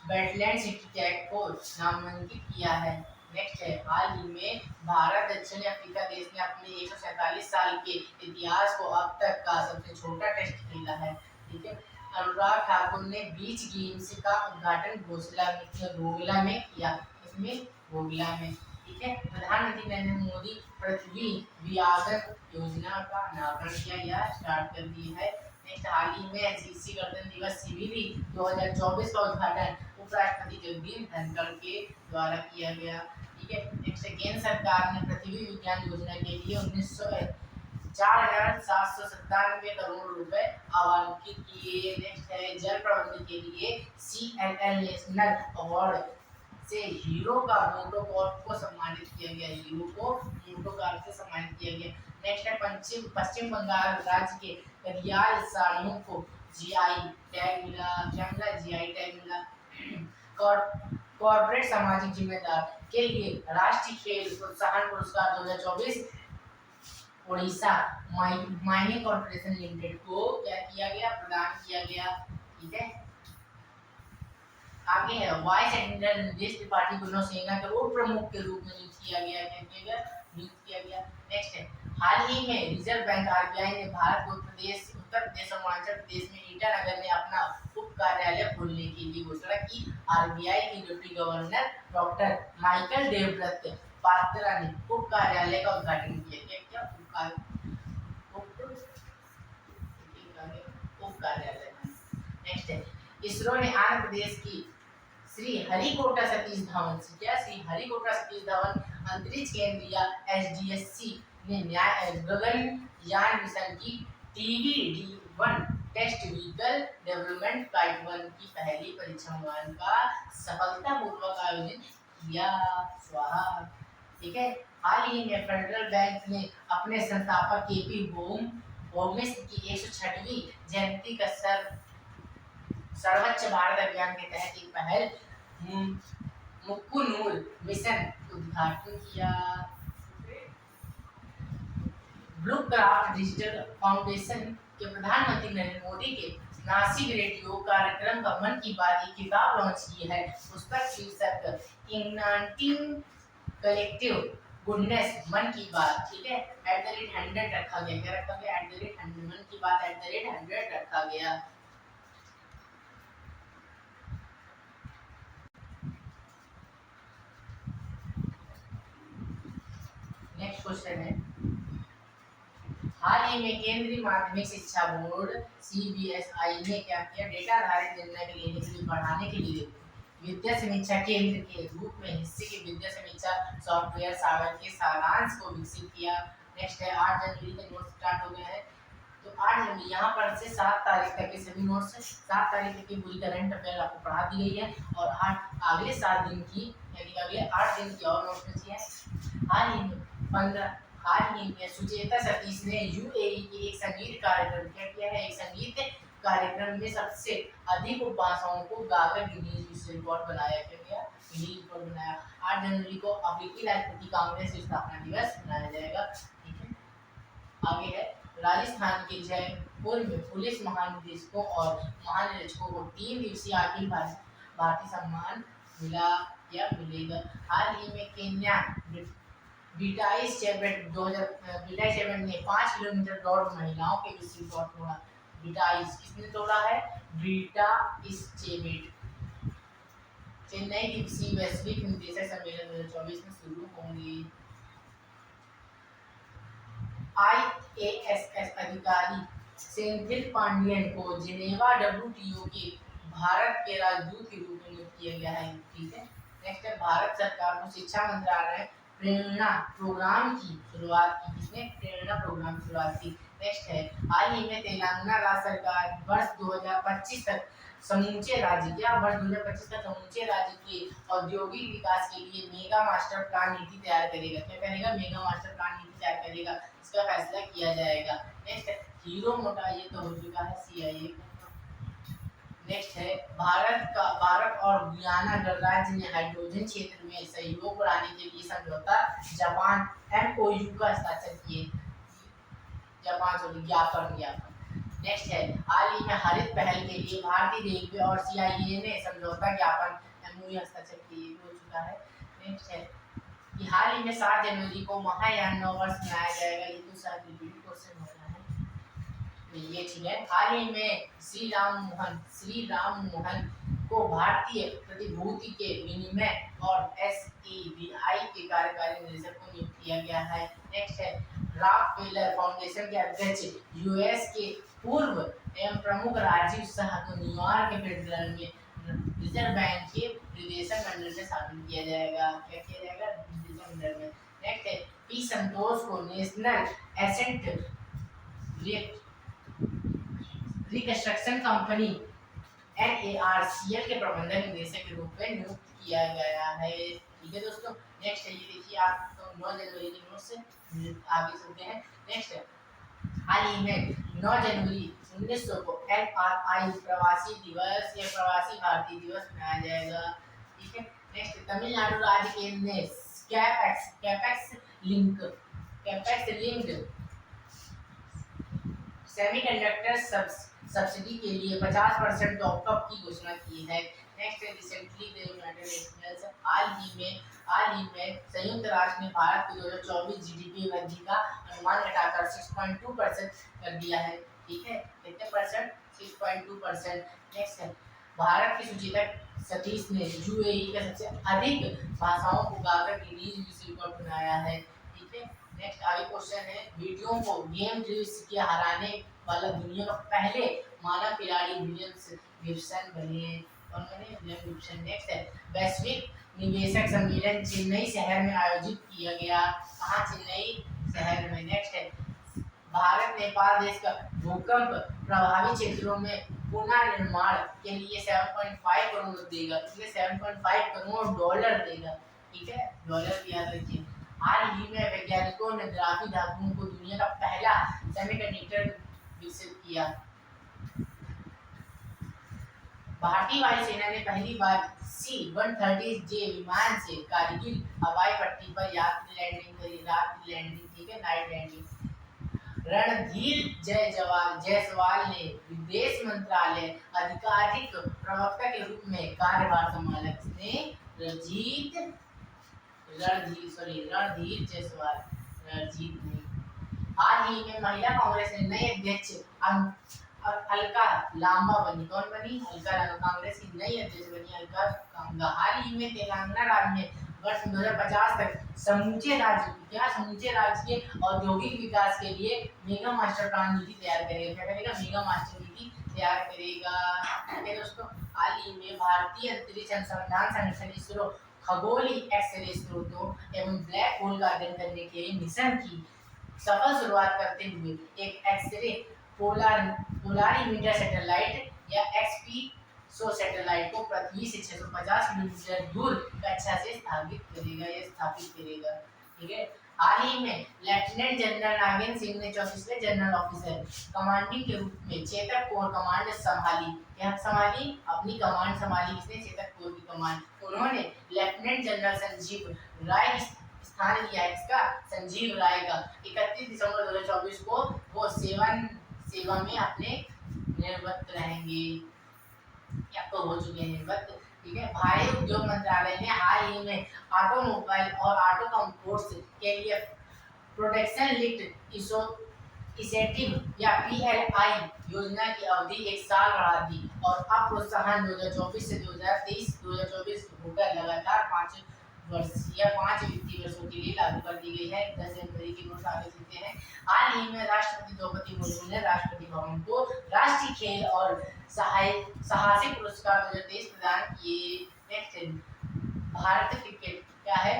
वेटलैंड सिटी टैग को नामांकित किया है। नेक्स्ट है, हाल ही में भारत दक्षिण अफ्रीका देश ने अपने 147 साल के इतिहास को अब तक का सबसे छोटा टेस्ट खेला है। ठीक है। अनुराग ठाकुर ने बीच गेम्स का उद्घाटन घोघला में किया। इसमें घोघला में। ठीक है। प्रधानमंत्री नरेंद्र मोदी पृथ्वी वियागन योजना का अनावरण किया या स्टार्ट कर दी है। नेक्स्ट, हाल ही में सीसी गणतंत्र दिवस शिविर 2024 का उद्घाटन उपराष्ट्रपति जगदीप धनखड़ के द्वारा किया गया। ठीक है। नेक्स्ट, केंद्र सरकार ने पृथ्वी विज्ञान योजना के लिए 4,797 करोड़ रुपए आवंटित किए। नेक्स्ट है, जल प्रबंधन के लिए CLL नेशनल अवार्ड से हीरो का मोटोकॉर्प को सम्मानित किया गया। हीरो को मोटोकॉर्प से सम्मानित किया गया। नेक्स्ट है, पश्चिम बंगाल राज्य के करियाल साड़ियों को जीआई टैग मिला। क्या मिला? जीआई टैग मिला। कॉर्पोरेट सामाजिक जिम्मेदार के लिए राष्ट्रीय खेल प्रोत्साहन पुरस्कार 2024 ओडिशा माइनिंग कॉर्पोरेशन लिमिटेड को क्या किया गया? प्रदान किया गया। ठीक है। आगे है, वाइस एडमिरल निर्देश त्रिपाठी को नौसेना के उप प्रमुख के रूप में नियुक्त किया गया। नियुक्त किया गया। नेक्स्ट है, हाल ही में रिजर्व बैंक RBI ने भारत उत्तर प्रदेश और हिमाचल प्रदेश में ईटानगर में अपना उप कार्यालय खोलने के लिए घोषणा की। RBI के deputy governor doctor Michael Devvrat Patra ने उप कार्यालय का उद्घाटन किया। क्या उप कार्यालय। नेक्स्ट है, इसरो ने आंध्र प्रदेश की श्री हरिकोटा सतीश धवन अंतरिक्ष केंद्र या SDSC ने गगनयान मिशन की TVD-1 test vehicle development flight 1 की पहली परीक्षण उड़ान का सफलतापूर्वक आयोजन किया। स्वाहा। ठीक है। हाल ही में फेडरल बैंक ने अपने संस्थापक KP होम्स की 106वीं जयंती का सर्वोच्च भारत अभियान के तहत एक पहल मुक्कुनूर मिशन उद्घाटन किया। ब्लू क्राफ्ट डिजिटल फाउंडेशन के प्रधानमंत्री नरेंद्र मोदी के नासिक रेडियो कार्यक्रम का मन की बात एक किताब लॉन्च की है। उसका शीर्षक इग्नाइटिंग कलेक्टिव गुडनेस मन की बात। ठीक है। @100 रखा गया। क्या रखा गया? @100 मन की बात @100 रखा गया। नेक्स्ट क्वेश्चन है, हाल ही में केंद्रीय माध्यमिक शिक्षा बोर्ड CBSI ने क्या किया? डेटा आधारित निर्णय लेने के लिए बढ़ाने के लिए विद्या समीक्षा केंद्र के रूप में हिस्से के विद्या समीक्षा सॉफ्टवेयर सागर के सारांश को विकसित किया। नेक्स्ट है 8 जनवरी के नोट स्टार्ट हो गए हैं। तो 8 जनवरी यहाँ पर से 7 तारीख तक के सभी नोट्स, 7 तारीख तक की पूरी करंट अफेयर आपको पढ़ा दी गई है और अगले 7 दिन की यानी अगले 8 दिन की और नोट्स बची है। हाल ही में सुचेता सतीश ने यूएई के एक संगीत कार्यक्रम किया है। एक संगीत कार्यक्रम में सबसे अधिक उपभाषाओं को गाकर गिनीज रिकॉर्ड बनाया गया। 8 जनवरी को अफ्रीकी राष्ट्रपति कांग्रेस स्थापना दिवस मनाया जाएगा। ठीक है, आगे है राजस्थान के जयपुर में पुलिस महानिदेशकों और महानिरीक्षकों को 3 दिवसीय अखिल भारतीय सम्मान मिला या मिलेगा। हाल ही में केन्या बीटाइस चेबेट ने 5 किलोमीटर दौड़ महिलाओं के विश्व रिकॉर्ड तोड़ा। बीटाइस किसने तोड़ा है? बीटाइस चेबेट। चेन्नई दिवसीय वैश्विक निदेशक सम्मेलन 2024 में शुरू होंगे। IASS अधिकारी सेंथिल पांडियन को जिनेवा WTO के भारत के राजदूत के रूप में नियुक्त किया गया है। ठीक है, नेक्स्ट है भारत सरकार को शिक्षा मंत्रालय प्रेरणा प्रोग्राम की शुरुआत की। किसने? प्रेरणा प्रोग्राम की शुरुआत की। नेक्स्ट है हाल ही में तेलंगाना राज्य सरकार वर्ष 2025 तक समूचे राज्य के औद्योगिक विकास के लिए मेगा मास्टर प्लान नीति तैयार करेगा। क्या करेगा? मेगा मास्टर प्लान नीति तैयार करेगा, इसका फैसला किया जाएगा। नेक्स्ट हीरो मोटा, ये तो हो चुका है CIA। नेक्स्ट है भारत और गुयाना गणराज्य ने हाइड्रोजन क्षेत्र में सहयोग बढ़ाने के लिए समझौता जापान MOU का हस्ताक्षर किए। ज्ञापन। नेक्स्ट है हाल ही में हरित पहल के लिए भारतीय रेलवे और CIA ने समझौता ज्ञापन MOU हस्ताक्षर किए हो चुका है। नेक्स्ट है कि हाल ही में 7 जनवरी को महायान नववर्ष मनाया जाएगा। ये तो शायद रिपीट क्वेश्चन हो रहा है। ये ठीक है, हाल ही में श्री राम मोहन को भारतीय प्रतिभूति के विनिमय और SEBI के कार्यकारी निदेशक को नियुक्त किया गया है। नेक्स्ट है रॉकफेलर फाउंडेशन के अध्यक्ष US के पूर्व एवं प्रमुख राजीव शाह को न्यूयॉर्क के फेडरल में रिजर्व बैंक के निदेशक मंडल में शामिल किया जाएगा। क्या किया जाएगा? निदेशक मंडल में। नेक्स्ट है P संतोष को national asset reconstruction company NARCL के प्रबंधक निदेशक के रूप में नियुक्त किया गया है। ठीक है दोस्तों, नेक्स्ट है ये देखिए आप तो 9 जनवरी के नोट से आगे चलते हैं। नेक्स्ट है हाल ही में 9 जनवरी 1900 को FRI प्रवासी दिवस या प्रवासी भारतीय दिवस मनाया जाएगा। ठीक है, नेक्स्ट तमिलनाडु राज्य केंद्र ने कैपेक्स लिंक्ड सेमीकंडक्टर सब्सिडी के लिए 50% टॉप अप की घोषणा की है। नेक्स्ट है रिसेंटली द यूनाइटेड नेशंस हाल ही में संयुक्त राष्ट्र ने भारत की 2024 GDP वृद्धि का अनुमान घटाकर 6.2% कर दिया है। ठीक है, कितने परसेंट? 6.2%। नेक्स्ट है भारत के सुचेतक सतीश ने UAE का सबसे अधिक भाषाओं को गाकर गिनीज विश्व रिकॉर्ड बनाया है। ठीक है, नेक्स्ट आगे क्वेश्चन है वीडियो को गेम ट्रिक्स के हराने वाला दुनिया का पहले मानव खिलाड़ी विलियम गिब्सन बने। कौन बने? William Gibson. नेक्स्ट है वैश्विक निवेशक सम्मेलन चेन्नई शहर में आयोजित किया गया। कहाँ? चेन्नई शहर में। नेक्स्ट है भारत नेपाल देश का भूकंप प्रभावित क्षेत्रों में पुनर्निर्माण के लिए 7.5 करोड़ देगा। 7.5 करोड़ डॉलर देगा। ठीक है, डॉलर भी याद रखिए। हाल ही में वैज्ञानिकों ने ग्राफीन धातुओं को दुनिया का पहला सेमीकंडक्टर विकसित किया। भारतीय वायुसेना ने पहली बार C-130J विमान से कारगिल हवाई पट्टी पर यात्री लैंडिंग करी। रात लैंडिंग, ठीक है, नाइट लैंडिंग। रणधीर जायसवाल ने विदेश मंत्रालय आधिकारिक प्रवक्ता के रूप में कार्यभार संभाला। किसने? रणधीर जायसवाल। रणजीत नहीं। हाल ही में महिला कांग्रेस ने नई अध्यक्ष अलका लांबा बनी। कौन बनी? अलका लांबा। कांग्रेस की नई अध्यक्ष बनी अलका लांबा। हाल ही में तेलंगाना राज्य में वर्ष 2050 तक समूचे राज्य के औद्योगिक विकास के लिए मेगा मास्टर प्लान नीति तैयार करेगा। क्या करेगा? मेगा मास्टर नीति तैयार करेगा। ठीक है दोस्तों, हाल ही में भारतीय अंतरिक्ष अनुसंधान संगठन इसरो खगोलीय एक्सरे स्रोतों एवं ब्लैक होल का अध्ययन करने के मिशन की सफल शुरुआत करते हुए एक एक्सरे पोलारीमीटर सैटेलाइट या एक्सपी सैटेलाइट को पृथ्वी से 650 किलोमीटर दूर कक्षा से स्थापित करेगा। ठीक है, हाल ही में लेफ्टिनेंट जनरल नागेंद्र सिंह ने 34वें जनरल ऑफिसर कमांडिंग के रूप में चेतक कोर कमांड संभाली। क्या संभाली? अपनी कमांड संभाली। किसने? चेतक कोर की कमांड। उन्होंने लेफ्टिनेंट जनरल संजीव राय स्थान लिया है। इसका? संजीव राय का। 31 दिसंबर 2024 को वो सेवा में अपने निवृत्त रहेंगे, या तो हो चुके हैं निवृत्त। ठीक है, भारी उद्योग मंत्रालय ने हाल ही में ऑटोमोबाइल और ऑटो कंपोर्ट्स के लिए प्रोटेक्शन लिंक्ड इनिशिएटिव या पीएलआई योजना की अवधि 1 साल बढ़ा दी और अब प्रोत्साहन 2024 से 2023-2024 होकर लगातार 5 वर्ष या 5 वित्तीय वर्षों के लिए लागू कर दी गई है। 10 जनवरी की नोट आगे चलते हैं। हाल ही में राष्ट्रपति द्रौपदी मुर्मू ने राष्ट्रपति भवन को राष्ट्रीय खेल और साहसिक पुरस्कार 2023 प्रदान किए। नेक्स्ट, भारत क्रिकेट क्या है?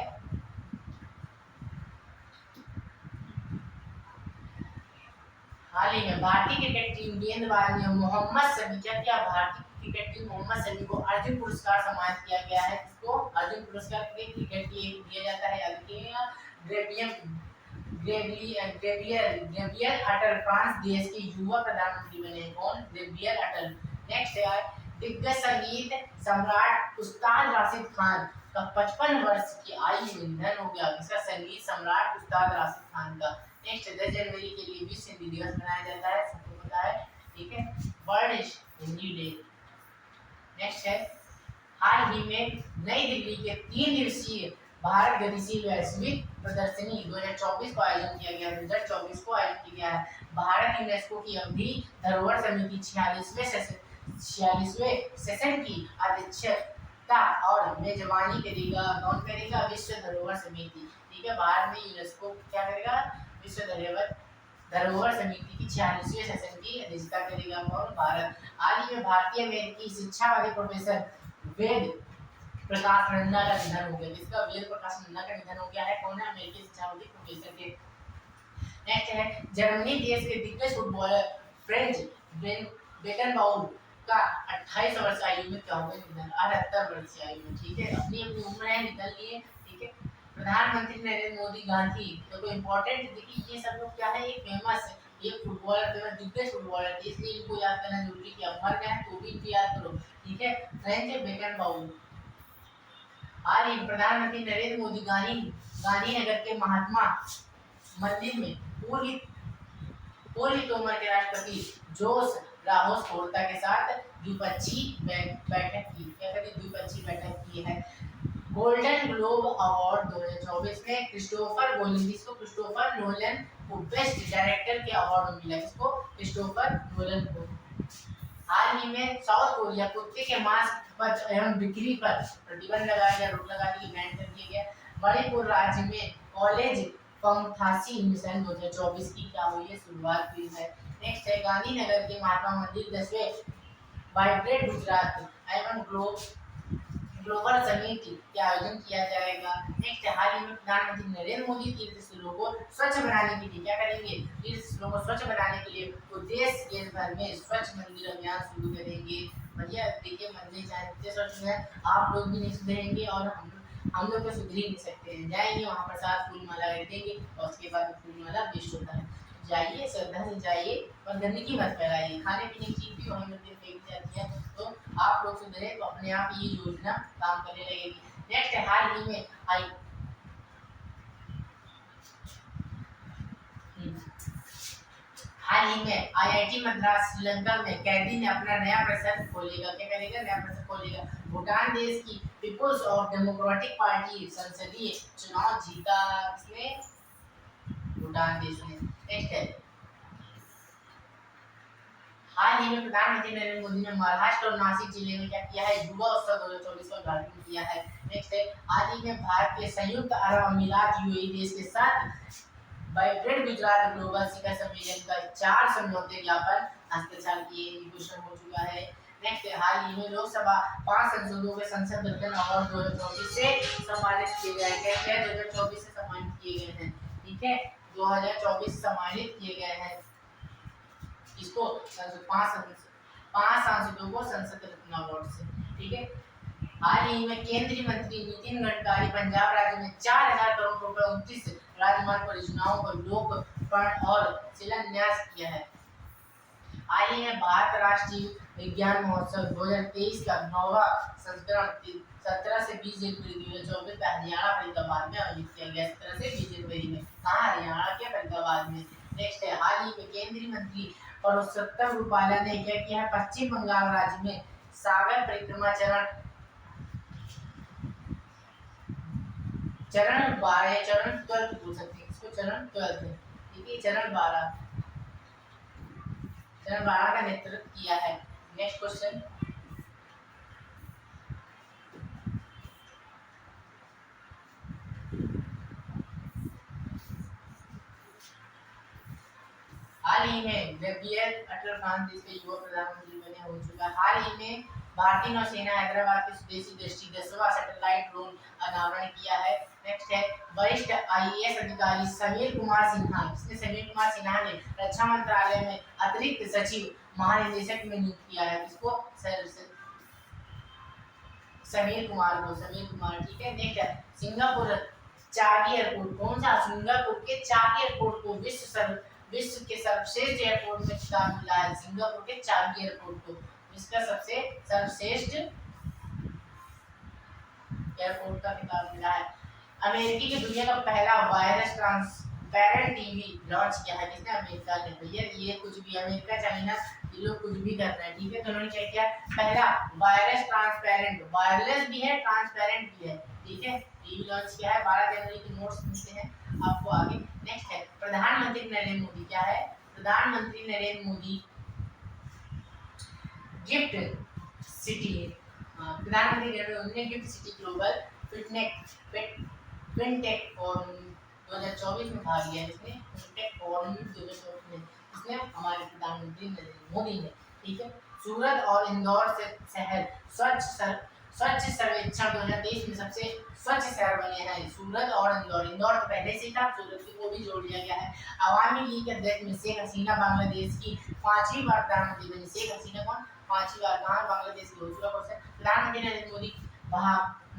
हाल ही में भारतीय क्रिकेट टीम गेंदबाज मोहम्मद शमी क्या भारतीय क्रिकेट टीम मोहम्मद शमी को अर्जुन पुरस्कार सम्मानित किया गया है। इसको अर्जुन पुरस्कार क्रिकेट के दिया जाता है। याद रखिएगा, ग्रेवियर अटल फ्रांस देश के युवा प्रधानमंत्री बने। कौन? ग्रेवियर अटल। नेक्स्ट है, दिग्गज संगीत सम्राट उस्ताद राशिद खान का 55 वर्ष की आयु में निधन हो गया। इसका? संगीत सम्राट उस्ताद राशिद खान का। नेक्स्ट, 10 जनवरी के लिए विश्व हिंदी दिवस मनाया जाता है, सबको पता है। ठीक है, वर्ल्ड हिंदी डे। नेक्स्ट है, हाल ही में नई दिल्ली के 3 दिवसीय भारत गतिशील वैश्विक प्रदर्शनी 2024 को आयोजन किया गया। 2024 को आयोजन किया गया है। भारत यूनेस्को की अवधि धरोहर समिति 46वें सेशन की अध्यक्षता और मेजबानी करेगा। कौन करेगा? विश्व धरोहर समिति। ठीक है, भारत में यूनेस्को क्या करेगा? विश्व धरोहर समिति की 46वें सेशन की अध्यक्षता करेगा। कौन? भारत। हाल ही में भारतीय अमेरिकी शिक्षावादी प्रोफेसर वेद प्रकाश नंदा का निधन हो गया। जिसका? वेद प्रकाश नंदा का निधन हो गया है। कौन है? अमेरिकी शिक्षावादी प्रोफेसर के। नेक्स्ट है, जर्मनी देश के दिग्गज फुटबॉलर फ्रेंच बेकनबाउर का 28 वर्ष आयु में क्या हो गया? निधन। 78 वर्ष की आयु में। ठीक है, अपनी अपनी उम्र है, निकल लिए। ठीक है, प्रधानमंत्री नरेंद्र मोदी गांधी तो इम्पोर्टेंट देखिए, ये सब लोग क्या है? ये फेमस है, ये फुटबॉलर दिग्गज फुटबॉलर, इसलिए इनको याद करना जरूरी है। अब मर गए तो भी इनको याद करो। ठीक है, फ्रेंच बेकनबाउर। हाल ही प्रधानमंत्री नरेंद्र मोदी गांधीनगर के महात्मा मंदिर में पूर्व तोमर के राष्ट्रपति जोस राहोस कोर्ता के साथ द्विपक्षीय बैठक की। क्या करी? द्विपक्षीय बैठक की है। गोल्डन ग्लोब अवार्ड 2024 में क्रिस्टोफर नोलन को बेस्ट डायरेक्टर के अवार्ड मिला। किसको? क्रिस्टोफर नोलन को। हाल ही में साउथ कोरिया कुत्ते के मांस पर एवं बिक्री पर प्रतिबंध लगाया गया, रोक लगा दी, बैन कर दिया गया। मणिपुर राज्य में कॉलेज पंथासी मिशन 2024 की क्या हुई है? शुरुआत हुई है। नेक्स्ट है, गांधीनगर के महात्मा मंदिर 10वें वाइब्रेट गुजरात एवं ग्लोबल समिट का आयोजन किया जाएगा। नेक्स्ट, हाल ही में प्रधानमंत्री नरेंद्र मोदी तीर्थ स्थलों को स्वच्छ बनाने के लिए क्या करेंगे? तीर्थ स्थलों को स्वच्छ बनाने के लिए वो देश के भर में स्वच्छ मंदिर अभियान शुरू करेंगे। भैया देखिए, मंदिर चाहे जितने स्वच्छ है, आप लोग भी नहीं सुधरेंगे और हम लोग तो सुधर ही नहीं सकते हैं। जाएंगे वहाँ प्रसाद फूल माला देंगे और उसके बाद फूल माला वेस्ट होता है। जाइए, श्रद्धा से जाइए और गंदगी मत फैलाइए। खाने पीने की चीज भी वहीं मंदिर फेंकी जाती है, तो आप लोग सुधरे तो अपने आप ये योजना काम करने लगेगी। नेक्स्ट, हाल ही में आईआईटी मद्रास श्रीलंका में कैदी ने अपना नया परिसर खोलेगा। क्या करेगा? नया परिसर खोलेगा। भूटान देश की पीपुल्स और डेमोक्रेटिक पार्टी संसदीय चुनाव जीता। किसने? भूटान देश ने। नेक्स्ट है, हाल ही में प्रधानमंत्री नरेंद्र मोदी ने महाराष्ट्र और नासिक जिले में क्या किया है? युवा उत्सव 2024 का उद्घाटन किया है। नेक्स्ट है, हाल ही में भारत के संयुक्त अरब अमीरात यूएई देश के साथ वाइब्रेंट गुजरात ग्लोबल शिखर सम्मेलन का 4 समझौते ज्ञापन हस्ताक्षर किए। क्वेश्चन हो चुका है। नेक्स्ट, हाल ही में लोकसभा 5 संसदों के संसद रत्न अवार्ड 2024 से सम्मानित किए गए। क्या क्या 2024 से सम्मानित किए गए हैं? ठीक है, 2024 सम्मानित किए गए हैं इसको 5 सांसदों को संसद रत्न अवार्ड से। ठीक है, हाल ही में केंद्रीय मंत्री नितिन गडकरी पंजाब राज्य में 4000 करोड़ रुपए 29 राजमार्ग परियोजनाओं को लोकार्पण और शिलान्यास किया है। हाल ही में भारत राष्ट्रीय विज्ञान महोत्सव 2023 का 9वां संस्करण 17 से 20 जनवरी 2024 का हरियाणा फरीदाबाद में आयोजित किया गया। 17 से 20 जनवरी में कहाँ? हरियाणा के फरीदाबाद में। नेक्स्ट है, हाल ही में केंद्रीय मंत्री पुरुषोत्तम रूपाला ने क्या किया है? पश्चिम बंगाल राज्य में सागर परिक्रमा चरण 12 चरण 12 बोल सकते हैं इसको, चरण 12 है। ठीक है, चरण 12 का नेतृत्व किया है। नेक्स्ट क्वेश्चन, हाल ही में जगदीप अटल खान देश के युवा प्रधानमंत्री बने हो चुका है। हाल ही में भारतीय नौसेना हैदराबाद की स्वदेशी दृष्टि 10वां सैटेलाइट ड्रोन अनावरण किया है। नेक्स्ट है, वरिष्ठ आईएएस अधिकारी समीर कुमार सिन्हा, इसने समीर कुमार सिन्हा ने रक्षा मंत्रालय में अतिरिक्त सचिव महानिदेशक में नियुक्त किया है। इसको समीर कुमार। ठीक है, नेक्स्ट है, सिंगापुर चागी एयरपोर्ट, कौन सा? सिंगापुर के चागी एयरपोर्ट को विश्व के सर्वश्रेष्ठ एयरपोर्ट में खिताब मिला है। सिंगापुर के चागी एयरपोर्ट को विश्व का सबसे सर्वश्रेष्ठ एयरपोर्ट का खिताब मिला है। अमेरिकी की दुनिया का पहला वायरलेस ट्रांसपेरेंट टीवी लॉन्च किया है। किसने? अमेरिका ने। भैया ये कुछ भी अमेरिका चाइना ये लोग कुछ भी कर रहे हैं। ठीक है, तो उन्होंने क्या किया? पहला वायरलेस ट्रांसपेरेंट, वायरलेस भी है ट्रांसपेरेंट भी है। ठीक है, टीवी लॉन्च किया है। 12 जनवरी के नोट्स मिलते हैं आपको आगे। नेक्स्ट है, प्रधानमंत्री नरेंद्र मोदी। क्या है? प्रधानमंत्री नरेंद्र मोदी गिफ्ट सिटी, प्रधानमंत्री नरेंद्र मोदी ने gift city global fintech forum 2024 में भाग लिया। इसने फिनटेक फोरम 2024 में इसने हमारे प्रधानमंत्री नरेंद्र मोदी ने। ठीक है, सूरत और इंदौर से शहर स्वच्छ सर्वेक्षण 2023 में सबसे स्वच्छ शहर बने हैं। सूरत और इंदौर तो पहले से था, सूरत को भी जोड़ लिया गया है। अवामी लीग के अध्यक्ष में शेख हसीना बांग्लादेश की 5वीं बार प्रधानमंत्री बनी। शेख हसीना कौन? 5वीं बार। कहाँ? बांग्लादेश की। हो चुका क्वेश्चन। प्रधानमंत्री नरेंद्र मोदी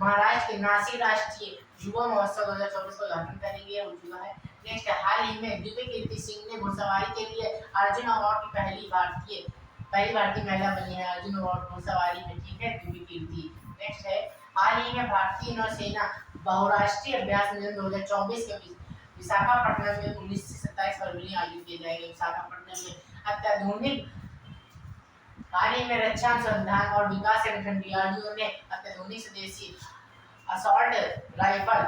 महाराष्ट्र के नासिक राष्ट्रीय युवा महोत्सव 2024 का उद्घाटन करेंगे। हो चुका है। नेक्स्ट, हाल ही में दिव्य कीर्ति सिंह ने घुड़सवारी के लिए अर्जुन अवार्ड की पहली भारतीय महिला बनी है। अर्जुन अवार्ड घुड़सवारी में। ठीक है, दिव्य कीर्ति। नेक्स्ट है, हाल ही में भारतीय नौसेना बहुराष्ट्रीय अभ्यास मिशन 2024 के विशाखापट्टनम में 19 से 27 फरवरी आयोजित किया जाएगा। विशाखापट्टनम में अत्याधुनिक, हाल ही में रक्षा अनुसंधान और विकास संगठन डीआरडीओ ने अत्याधुनिक स्वदेशी असॉल्ट राइफल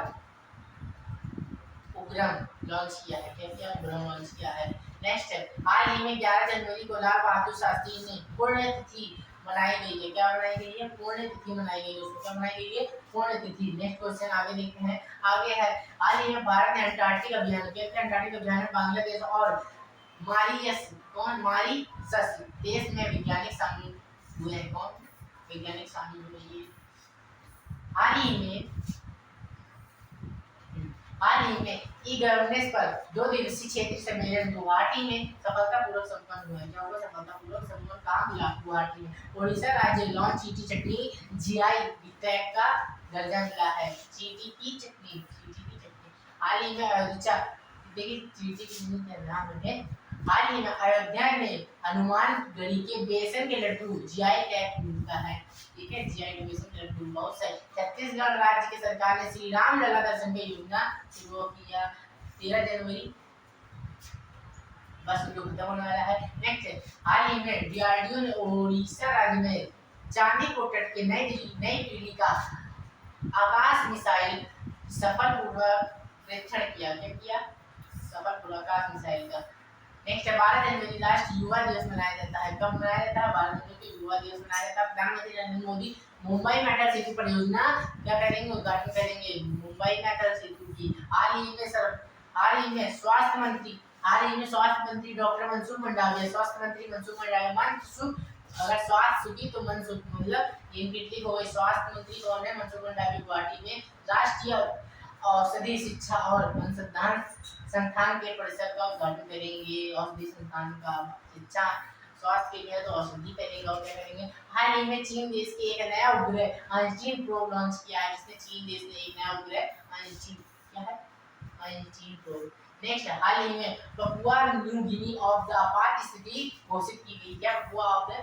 उपग्रह लॉन्च किया है। क्या उपग्रह लॉन्च किया है। नेक्स्ट है, हाल ही में 11 जनवरी को लाल बहादुर शास्त्री ने पुण्यतिथि मनाई गई है। क्या मनाई गई है? पुण्यतिथि मनाई गई है। उसको क्या मनाई गई है? पुण्यतिथि। नेक्स्ट क्वेश्चन आगे देखते हैं। आगे है, हाल ही में भारत ने अंटार्कटिक अभियान किया। अंटार्कटिक अभियान में बांग्लादेश और मॉरीशस देश में वैज्ञानिक शामिल हुए हैं। कौन वैज्ञानिक शामिल हुए? हाल ही में ई गवर्नेंस पर 2 दिवसीय क्षेत्रीय सम्मेलन गुवाहाटी में सफलतापूर्वक संपन्न हुआ है। क्या हुआ? सफलतापूर्वक संपन्न। कहाँ मिला? गुवाहाटी में। ओडिशा राज्य लॉन्च चीटी चटनी जीआई टैग का दर्जा मिला है। चीटी की चटनी। हाल ही में अयोध्या, देखिए चीटी की क्या नाम है। हाल ही में अयोध्या में हनुमानगढ़ी के बेसन के लड्डू जीआई टैग मिलता है। ठीक है, जीआई बेसन के लड्डू। बहुत सही। छत्तीसगढ़ राज्य की सरकार ने श्री राम लला दर्शन की योजना शुरू किया 13 जनवरी। बस वीडियो खत्म होने वाला है। नेक्स्ट, हाल ही में डीआरडीओ ने ओडिशा राज्य में चांदीपुर तट के नई पीढ़ी का आकाश मिसाइल सफलपूर्वक परीक्षण किया। क्या किया? सफलपूर्वक आकाश मिसाइल का। नेक्स्ट है, 12 जनवरी राष्ट्रीय युवा दिवस मनाया जाता है। कब मनाया जाता है? 12 जनवरी को युवा दिवस मनाया जाता है। प्रधानमंत्री नरेंद्र मोदी मुंबई मेट्रो सिटी परियोजना क्या करेंगे? उद्घाटन करेंगे मुंबई मेट्रो सिटी की। हाल हाल ही में स्वास्थ्य मंत्री डॉक्टर मनसुख मंडाविया, स्वास्थ्य मंत्री मनसुख मंडाविया, मनसुख अगर स्वास्थ्य सुखी तो मन सुख, मतलब इनकी टिक हो गई। स्वास्थ्य मंत्री कौन है? मनसुख मंडाविया गुवाहाटी में राष्ट्रीय औषधि शिक्षा और अनुसंधान संस्थान के परिसर का उद्घाटन करेंगे। औषधि संस्थान का शिक्षा स्वास्थ्य के लिए तो औषधि करेंगे और क्या करेंगे। हाल ही में चीन देश के एक नया उपग्रह अंजीन प्रोब लॉन्च किया है। जिसने चीन देश ने एक नया उपग्रह अंजीन क्या है अंजीन प्रोब। नेक्स्ट हाल ही में Papua New Guinea of the आपात स्थिति घोषित की गई। क्या पपुआ ऑफ द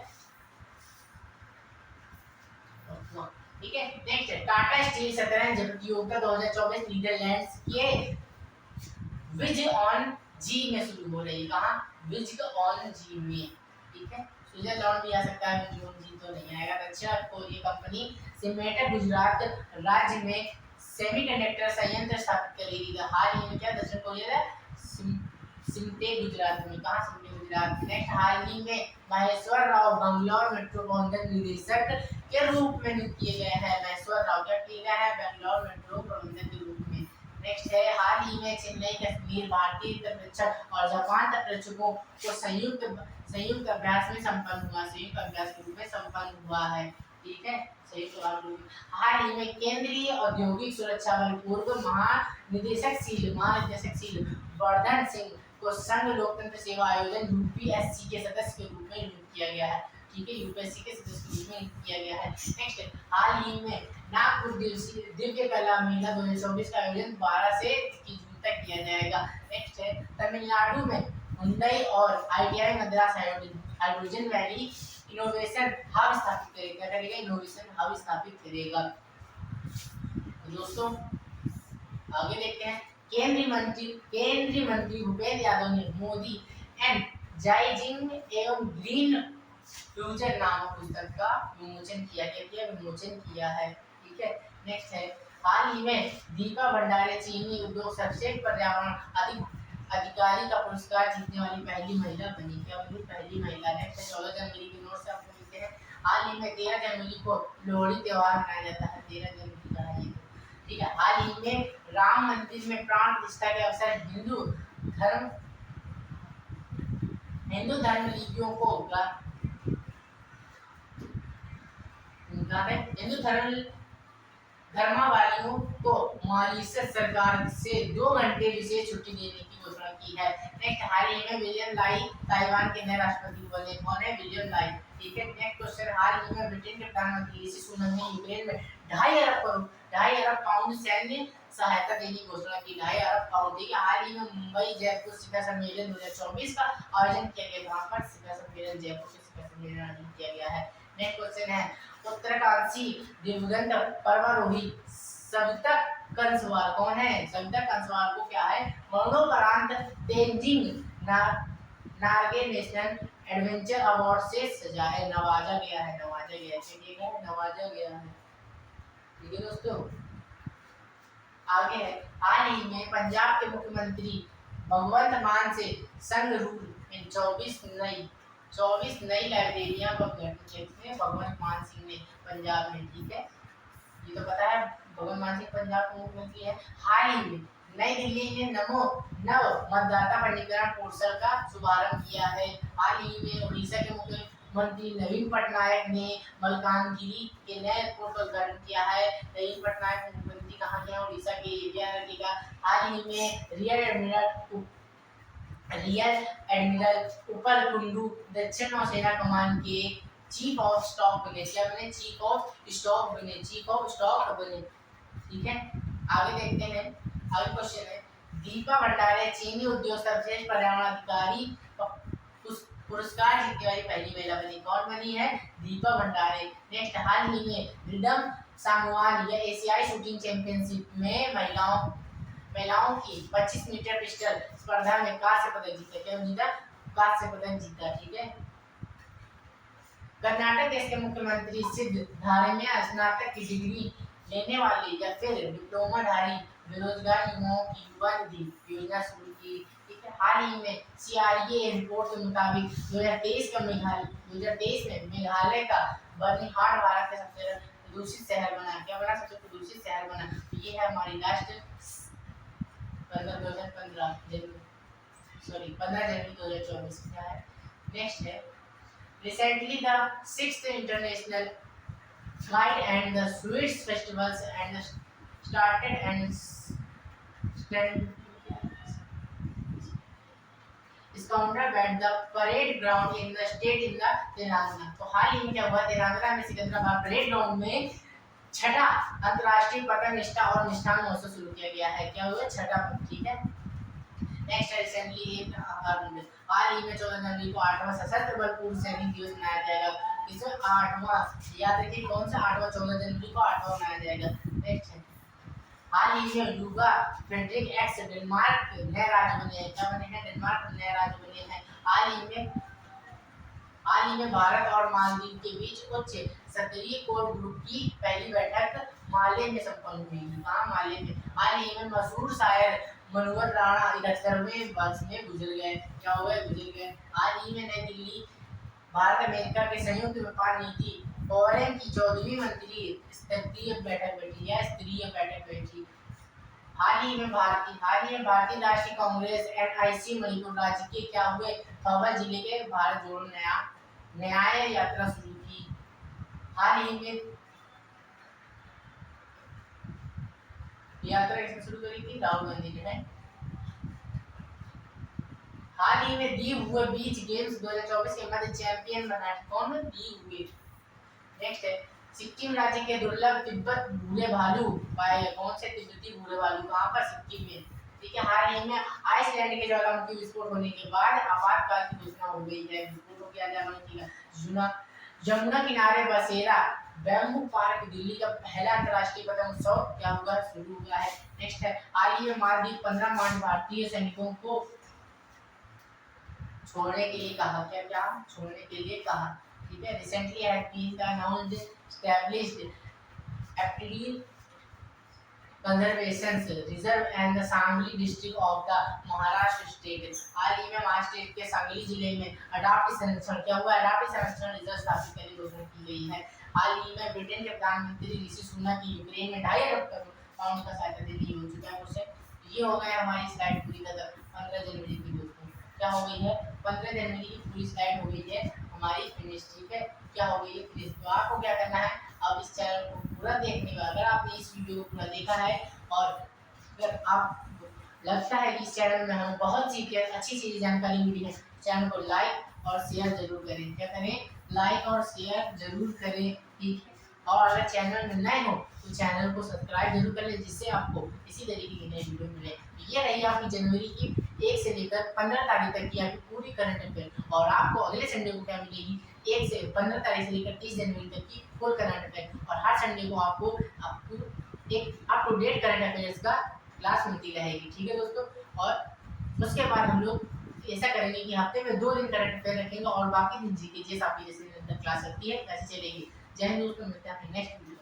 ठीक है। नेक्स्ट टाटा स्टील शतरंज प्रतियोगिता 2024 नीदरलैंड्स के विज ऑन जी में शुरू हो रही है। कहाँ? विज ऑन जी में, ठीक है। स्विट्जरलैंड भी आ सकता है, विज ऑन जी तो नहीं आएगा। दक्षिण कोरिया कंपनी सिमेंट गुजरात राज्य में सेमीकंडक्टर संयंत्र स्थापित करेगी। हाल ही में क्या दक्षिण कोरिया सिमटे गुजरात में, कहाँ सिमटे गुजरात। नेक्स्ट हाल ही में महेश्वर राव बंगलौर मेट्रो प्रबंधन निदेशक के रूप में नियुक्त किए गए हैं। महेश्वर राव क्या किए गए हैं? बेंगलोर मेट्रो प्रबंधन के रूप में। नेक्स्ट है हाल ही में चेन्नई कश्मीर भारतीय तटरक्षक और जापान तटरक्षकों को संयुक्त अभ्यास में संपन्न हुआ, संयुक्त अभ्यास के रूप में संपन्न हुआ है, ठीक है। हाल ही में केंद्रीय औद्योगिक सुरक्षा बल पूर्व महानिदेशक सील वर्धन सिंह को संघ लोकतंत्र सेवा आयोजन यूपीएससी के सदस्य के रूप में नियुक्त किया गया है, ठीक है। यूपीएससी के सदस्य के रूप में नियुक्त किया गया है। नेक्स्ट हाल ही में नागपुर दिव्य कला मेला 2024 का आयोजन 12 से 21 जून तक किया जाएगा। नेक्स्ट है तमिलनाडु में हुंडई और ITI Madras hydrogen valley innovation hub स्थापित करेगा। करेगा इनोवेशन हब स्थापित करेगा। दोस्तों आगे देखते हैं। केंद्रीय मंत्री भूपेंद्र यादव ने मोदी एंड जाइजिंग एवं ग्रीन फ्यूचर नामक पुस्तक का विमोचन किया है, ठीक है। नेक्स्ट है हाल ही में दीपा भंडारे चीनी उद्योग सर्वश्रेष्ठ पर्यावरण अधिकारी का पुरस्कार जीतने वाली पहली महिला बनी। क्या बनी? पहली महिला। नेक्स्ट 14 जनवरी के नोट से आपको मिलते हैं। हाल ही में 13 जनवरी को लोहड़ी त्योहार मनाया जाता है। 13 जनवरी का है ये, ठीक है। हाल ही में राम मंदिर में प्राण प्रतिष्ठा के अवसर हिंदू धर्मावलंबियों को धर्मावलंबियों को मॉरिशस सरकार से 2 घंटे विशेष छुट्टी देने की घोषणा की है। नेक्स्ट हाल ही में विलियम लाई ताइवान के नए राष्ट्रपति बने। कौन है? विलियम लाई, ठीक है। नेक्स्ट क्वेश्चन हाल ही में ब्रिटेन के प्रधानमंत्री ऋषि सुनक ने यूक्रेन में 2.5 अरब पाउंड सैन्य सहायता देने की घोषणा की। 2.5 अरब पाउंड, ठीक है। हाल ही में मुंबई जयपुर शिखर सम्मेलन 2024 का आयोजन किया गया। वहां पर शिखर सम्मेलन जयपुर के शिखर सम्मेलन आयोजित किया गया है। नेक्स्ट क्वेश्चन है उत्तराकाशी दिवंगत पर्वतारोही सविता कंसवाल। कौन है? सविता कंसवाल को क्या है? मरणोपरांत Tenzing Norgay national adventure award से नवाजा गया है। ठीक है दोस्तों। आगे है हाल ही में पंजाब के मुख्यमंत्री भगवंत मान से संघ रूल में 24 नई लाइब्रेरियां का उद्घाटन किया। भगवंत मान सिंह ने पंजाब में, ठीक है। ये तो पता है भगवंत मान सिंह पंजाब के मुख्यमंत्री है। हाल ही में नई दिल्ली में नव मतदाता पंजीकरण पोर्टल का शुभारंभ किया है। हाल ही में उड़ीसा के मुख्यमंत्री नवीन पटनायक ने मलकानगिरी के नए पोर्टल का उद्घाटन किया है। नवीन पटनायक मुख्यमंत्री कहाँ के हैं? उड़ीसा के एरिया रहेगा। हाल ही में रियर एडमिरल उपल कुंडू दक्षिण नौसेना कमान के चीफ ऑफ स्टॉक बने। क्या बने? चीफ ऑफ स्टॉक बने, ठीक है। आगे देखते हैं। आगे क्वेश्चन है दीपा भंडारे चीनी उद्योग सर्वश्रेष्ठ पर्यावरण अधिकारी पुरस्कार जीतने वाली पहली महिला बनी। कौन बनी है? दीपा भंडारे। नेक्स्ट हाल ही में रिडम सांगवान या एशियाई शूटिंग चैंपियनशिप में महिलाओं की 25 मीटर पिस्टल स्पर्धा में कांस्य पदक जीता। क्या जीता? कांस्य पदक जीता, ठीक है। कर्नाटक देश के मुख्यमंत्री सिद्धारमैया स्नातक की डिग्री लेने वाले या फिर डिप्लोमाधारी बेरोजगार युवाओं की युवा निधि योजना शुरू की, ठीक है। हाल ही में सीआरए रिपोर्ट के मुताबिक 2023 में मेघालय का बर्निहाट भारत का सबसे प्रदूषित शहर बना। क्या बना? सबसे प्रदूषित शहर बना। ये है हमारी लास्ट 15 जनवरी 2024 क्या है। नेक्स्ट है recently the 6th international flight and the sweets festivals and started and stand counter at the parade ground in the state in the Telangana. तो हाल ही में क्या हुआ, तेलंगाना में सिकंदराबाद परेड ग्राउंड में छठा अंतर्राष्ट्रीय पतंग निष्ठा और निष्ठान महोत्सव शुरू किया गया है। क्या हुआ, छठा। ठीक है। नेक्स्ट है रिसेंटली हाल ही में 14 जनवरी को 8वां सशस्त्र बल पूर्व सैनिक दिवस मनाया जाएगा। इसमें 8वां, याद रखिए कौन सा 8वां, 14 जनवरी को 8वां मनाया जाएगा। नेक्स्ट है हाल ही में लुगा फ्रेडरिक एक्स डेनमार्क नए राज्य बने हैं। क्या बने हैं, डेनमार्क नए राज्य बने हैं। हाल ही में भारत और मालदीव के बीच उच्च स्तरीय कोर ग्रुप की पहली बैठक माले में संपन्न हुई। कहाँ, माले में। हाल ही में मशहूर शायर मनोहर राणा 71वें वर्ष में गुजर गए। क्या हुए, गुजर गए। हाल ही में नई दिल्ली भारत अमेरिका के संयुक्त व्यापार नीति फोरम की 14वीं मंत्री स्तरीय बैठक बैठी। हाल ही में भारतीय राष्ट्रीय कांग्रेस NIC मणिपुर राज्य के क्या हुए, पौवा जिले के भारत जोड़ो न्याय यात्रा शुरू की। हाल ही में यात्रा किसने शुरू करी थी, राहुल गांधी ने। हाल ही में दीव हुए बीच गेम्स 2024 के मध्य चैंपियन बना कौन, दीव हुए। नेक्स्ट है सिक्किम राज्य के दुर्लभ तिब्बत भूरे भालू पाए गए। कौन से तिब्बती भूरे भालू, कहाँ पर, सिक्किम में। ठीक है। हाल ही में आइसलैंड के ज्वालामुखी विस्फोट होने के बाद आपातकाल की घोषणा हो गई है। विस्फोट हो गया ज्वालामुखी। यमुना किनारे बसेरा बैम्बू पार्क दिल्ली का पहला अंतर्राष्ट्रीय पतंग उत्सव क्या हुआ, शुरू हुआ है। नेक्स्ट है हाल ही में मालदीव 15 मान भारतीय सैनिकों को छोड़ने के लिए कहा। क्या छोड़ने के लिए कहा। ठीक है। Recently had been announced established एप्टिल conservation reserve and the Sangli district of the Maharashtra state. हाल ही में महाराष्ट्र स्टेट के सांगली जिले में अडाप्टिव संरक्षण क्या हुआ, अडाप्टिव संरक्षण रिजर्व स्थापित करने की घोषणा की गई है। हाल ही में ब्रिटेन के प्रधानमंत्री ऋषि सुनक की यूक्रेन में 2.5 अरब पाउंड का सहायता देने की हो चुका है क्वेश्चन। ये हो गया हमारी स्लाइड पूरी तरह 15 जनवरी की दोस्तों। क्या हो गई है, 15 जनवरी की पूरी स्लाइड हो गई है हमारी फिनिश। ठीक है। क्या हो गई है, फिनिश। तो आपको क्या करना है, अब इस चैनल को पूरा देखने का, अगर आपने इस वीडियो को पूरा देखा है और अगर आपको लगता है कि इस चैनल में हमें बहुत सी अच्छी चीज़ जानकारी मिली है, चैनल को लाइक और शेयर जरूर करें। क्या करें, लाइक और शेयर जरूर करें। ठीक है। और अगर चैनल में नए हो तो चैनल को सब्सक्राइब जरूर कर लें, जिससे आपको इसी तरीके की नई वीडियो मिले। ये रही आपकी जनवरी की 1 से लेकर 15 तारीख तक की आपकी पूरी करंट अफेयर। और आपको अगले संडे को क्या मिलेगी, 1 से 15 तारीख से लेकर 30 जनवरी तक की फुल करंट अफेयर। और हर संडे को आपको एक up to date current affairs का क्लास मिलती रहेगी। ठीक है दोस्तों। और उसके बाद हम लोग ऐसा करेंगे कि हफ्ते में 2 दिन करंट अफेयर रखेंगे और बाकी दिन जीके जैसे आपकी जैसे क्लास लगती है वैसे चलेगी। जय हिंद दोस्तों, मिलते हैं नेक्स्ट वीडियो।